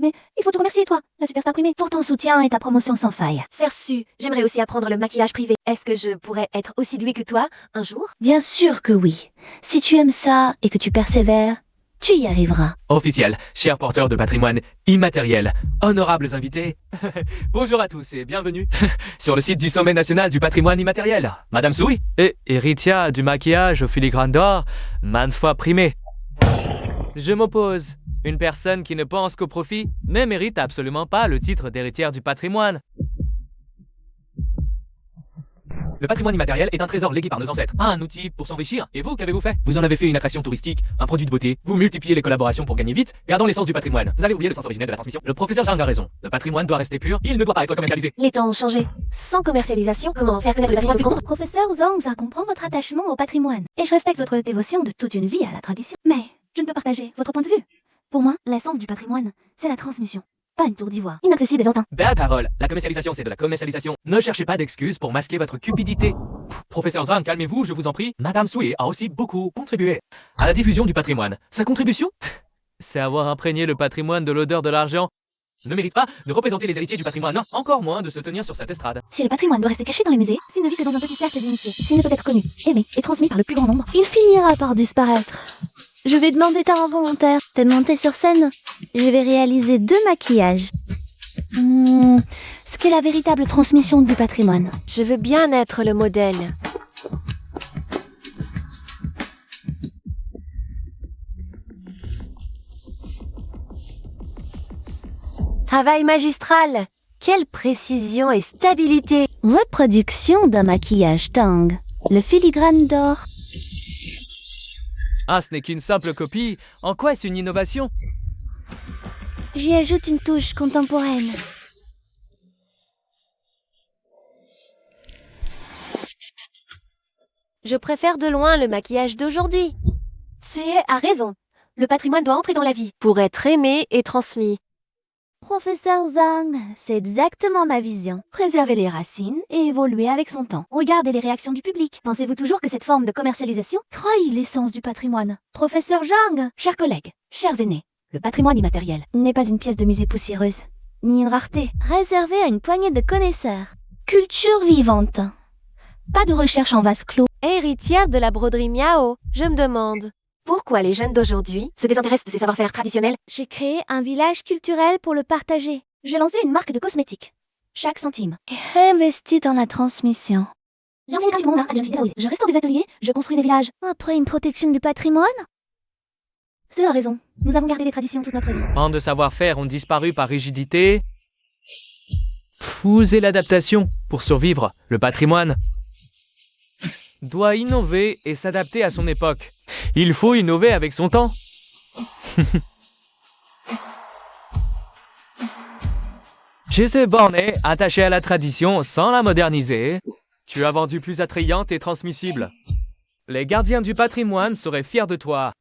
Mais il faut te remercier, toi, la superstar primée, pour ton soutien et ta promotion sans faille. Sersu, j'aimerais aussi apprendre le maquillage privé. Est-ce que je pourrais être aussi douée que toi, un jour? Bien sûr que oui. Si tu aimes ça et que tu persévères, tu y arriveras. Officiel, chers porteurs de patrimoine immatériel, honorables invités, bonjour à tous et bienvenue sur le site du Sommet national du patrimoine immatériel. Madame Souris et héritière du maquillage au filigrane d'or, maintes fois primée. Je m'oppose. Une personne qui ne pense qu'au profit ne mérite absolument pas le titre d'héritière du patrimoine. Le patrimoine immatériel est un trésor légué par nos ancêtres, un outil pour s'enrichir. Et vous, qu'avez-vous fait? Vous en avez fait une attraction touristique, un produit de beauté, vous multipliez les collaborations pour gagner vite, perdant l'essence du patrimoine. Vous allez oublier le sens originel de la transmission. Le professeur Zhang a raison. Le patrimoine doit rester pur, il ne doit pas être commercialisé. Les temps ont changé. Sans commercialisation, comment faire connaître le patrimoine plus grand? Professeur Zhang, ça comprend votre attachement au patrimoine. Et je respecte votre dévotion de toute une vie à la tradition. Mais je ne peux partager votre point de vue. Pour moi, l'essence du patrimoine, c'est la transmission. Pas une tour d'ivoire, inaccessible et lointain. Belle parole. La commercialisation, c'est de la commercialisation. Ne cherchez pas d'excuses pour masquer votre cupidité. Professeur Zhang, calmez-vous, je vous en prie. Madame Sui a aussi beaucoup contribué à la diffusion du patrimoine. Sa contribution, c'est avoir imprégné le patrimoine de l'odeur de l'argent. Ne mérite pas de représenter les héritiers du patrimoine, encore moins de se tenir sur cette estrade. Si le patrimoine doit rester caché dans les musées, s'il ne vit que dans un petit cercle d'initiés, s'il ne peut être connu, aimé et transmis par le plus grand nombre, il finira par disparaître. Je vais demander ta volontaire de monter sur scène. Je vais réaliser 2 maquillages. Ce qu'est la véritable transmission du patrimoine. Je veux bien être le modèle. Travail magistral. Quelle précision et stabilité. Reproduction d'un maquillage Tang. Le filigrane d'or. Ah, ce n'est qu'une simple copie. En quoi est-ce une innovation? J'y ajoute une touche contemporaine. Je préfère de loin le maquillage d'aujourd'hui. C'est a raison. Le patrimoine doit entrer dans la vie pour être aimé et transmis. Professeur Zhang, c'est exactement ma vision. Préserver les racines et évoluer avec son temps. Regardez les réactions du public. Pensez-vous toujours que cette forme de commercialisation trahit l'essence du patrimoine? Professeur Zhang, chers collègues, chers aînés, le patrimoine immatériel n'est pas une pièce de musée poussiéreuse, ni une rareté. Réservé à une poignée de connaisseurs. Culture vivante. Pas de recherche en vase clos. Héritière de la broderie Miao, je me demande, pourquoi les jeunes d'aujourd'hui se désintéressent de ces savoir-faire traditionnels? J'ai créé un village culturel pour le partager. J'ai lancé une marque de cosmétiques. Chaque centime. Investi dans la transmission. J'enseigne gratuitement mon art à des jeunes filles. Je restaure des ateliers, je construis des villages. Après une protection du patrimoine? Ceux a raison. Nous avons gardé les traditions toute notre vie. Tant de savoir-faire ont disparu par rigidité. Fous et l'adaptation. Pour survivre, le patrimoine doit innover et s'adapter à son époque. Il faut innover avec son temps. J'étais borné, attaché à la tradition sans la moderniser. Tu as vendu plus attrayante et transmissible. Les gardiens du patrimoine seraient fiers de toi.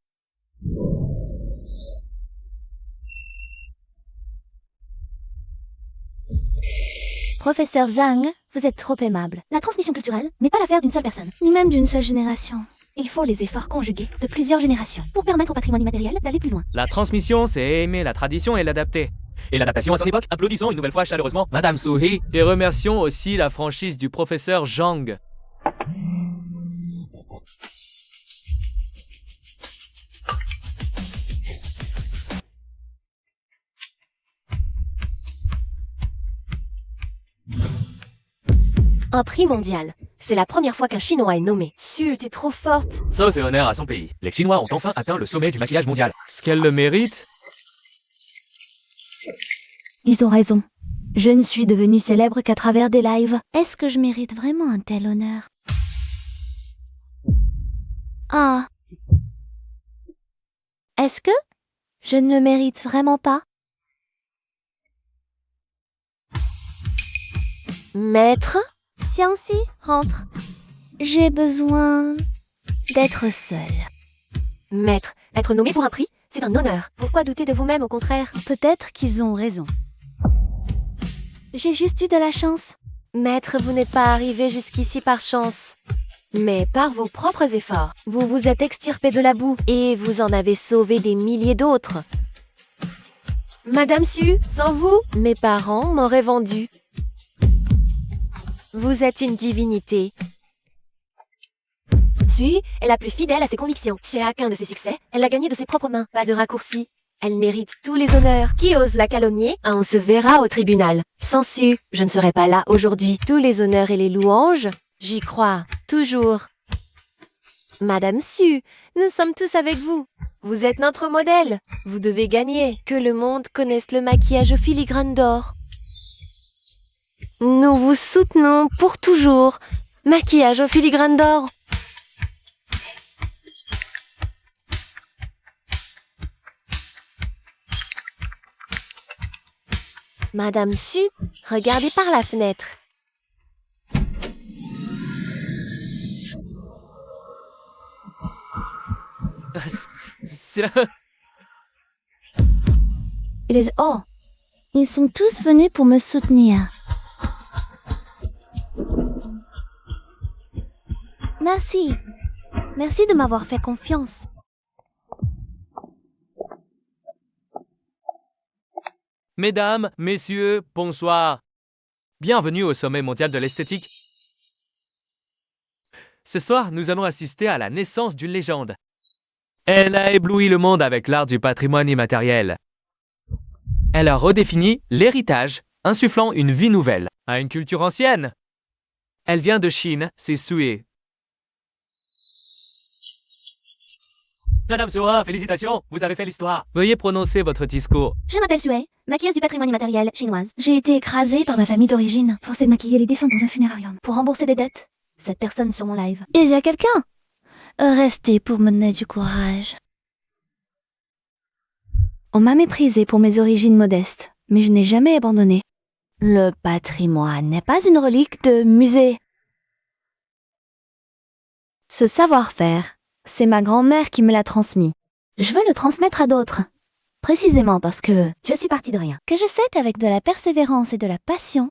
Professeur Zhang, vous êtes trop aimable. La transmission culturelle n'est pas l'affaire d'une seule personne, ni même d'une seule génération. Il faut les efforts conjugués de plusieurs générations pour permettre au patrimoine immatériel d'aller plus loin. La transmission, c'est aimer la tradition et l'adapter. Et l'adaptation à son époque, applaudissons une nouvelle fois chaleureusement Madame Suhi. Et remercions aussi la franchise du professeur Zhang. Un prix mondial. C'est la première fois qu'un Chinois est nommé. Su, t'es trop forte. Sauf et honneur à son pays. Les Chinois ont enfin atteint le sommet du maquillage mondial. Est-ce qu'elle le mérite? Ils ont raison. Je ne suis devenue célèbre qu'à travers des lives. Est-ce que je mérite vraiment un tel honneur? Ah. Est-ce que je ne le mérite vraiment pas? Maître? Xiangxi, rentre. J'ai besoin d'être seule. Maître, être nommé pour un prix, c'est un honneur. Pourquoi douter de vous-même au contraire? Peut-être qu'ils ont raison. J'ai juste eu de la chance. Maître, vous n'êtes pas arrivé jusqu'ici par chance, mais par vos propres efforts. Vous vous êtes extirpé de la boue et vous en avez sauvé des milliers d'autres. Madame Su, sans vous, mes parents m'auraient vendu. Vous êtes une divinité. Su est la plus fidèle à ses convictions. Chez aucun de ses succès, elle l'a gagné de ses propres mains, pas de raccourcis. Elle mérite tous les honneurs. Qui ose la calomnier? On se verra au tribunal. Sans Su, je ne serais pas là aujourd'hui. Tous les honneurs et les louanges, j'y crois, toujours. Madame Su, nous sommes tous avec vous. Vous êtes notre modèle. Vous devez gagner. Que le monde connaisse le maquillage au filigrane d'or. Nous vous soutenons pour toujours. Maquillage au filigrane d'or. Madame Su, regardez par la fenêtre. C'est la... Oh, ils sont tous venus pour me soutenir. Merci. Merci de m'avoir fait confiance. Mesdames, messieurs, bonsoir. Bienvenue au sommet mondial de l'esthétique. Ce soir, nous allons assister à la naissance d'une légende. Elle a ébloui le monde avec l'art du patrimoine immatériel. Elle a redéfini l'héritage, insufflant une vie nouvelle à une culture ancienne. Elle vient de Chine, c'est Sue. Madame Sua, félicitations, vous avez fait l'histoire. Veuillez prononcer votre discours. Je m'appelle Sue, maquilleuse du patrimoine immatériel chinoise. J'ai été écrasée par ma famille d'origine, forcée de maquiller les défunts dans un funérarium. Pour rembourser des dettes, cette personne sur mon live. Et j'ai quelqu'un. Restez pour me donner du courage. On m'a méprisée pour mes origines modestes, mais je n'ai jamais abandonné. Le patrimoine n'est pas une relique de musée. Ce savoir-faire, c'est ma grand-mère qui me l'a transmis. Je veux le transmettre à d'autres. Précisément parce que je suis partie de rien. Que je sais qu'avec de la persévérance et de la passion,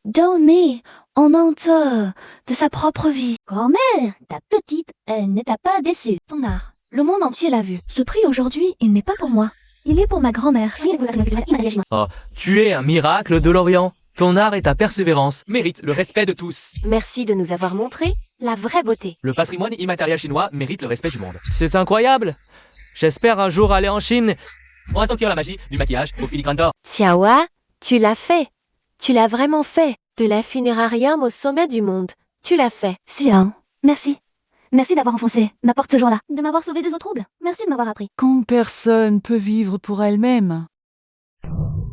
donner en entier de sa propre vie. Grand-mère, ta petite, elle ne t'a pas déçue. Ton art, le monde entier l'a vu. Ce prix aujourd'hui, il n'est pas pour moi. Il est pour ma grand-mère. Oh, tu es un miracle de l'Orient. Ton art et ta persévérance méritent le respect de tous. Merci de nous avoir montré la vraie beauté. Le patrimoine immatériel chinois mérite le respect du monde. C'est incroyable. J'espère un jour aller en Chine. On va sentir la magie du maquillage au filigrane d'or. Xiaohua, tu l'as fait. Tu l'as vraiment fait. De la funérarium au sommet du monde. Tu l'as fait. Xiao, merci. Merci d'avoir enfoncé ma porte ce jour-là. De m'avoir sauvé de ce trouble. Merci de m'avoir appris. Quand personne peut vivre pour elle-même.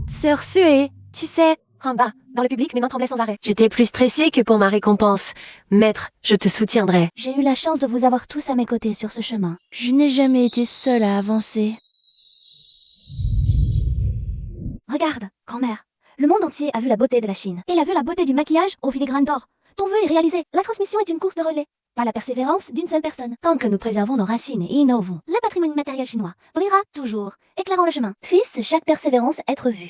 Sœur Sue, tu sais, en bas, dans le public, mes mains tremblaient sans arrêt. J'étais plus stressée que pour ma récompense. Maître, je te soutiendrai. J'ai eu la chance de vous avoir tous à mes côtés sur ce chemin. Je n'ai jamais été seule à avancer. Regarde, grand-mère. Le monde entier a vu la beauté de la Chine. Il a vu la beauté du maquillage au filigrane d'or. Ton vœu est réalisé. La transmission est une course de relais. par la persévérance d'une seule personne. Tant que nous préservons nos racines et innovons, le patrimoine matériel chinois brillera toujours, éclairant le chemin. Puisse chaque persévérance être vue.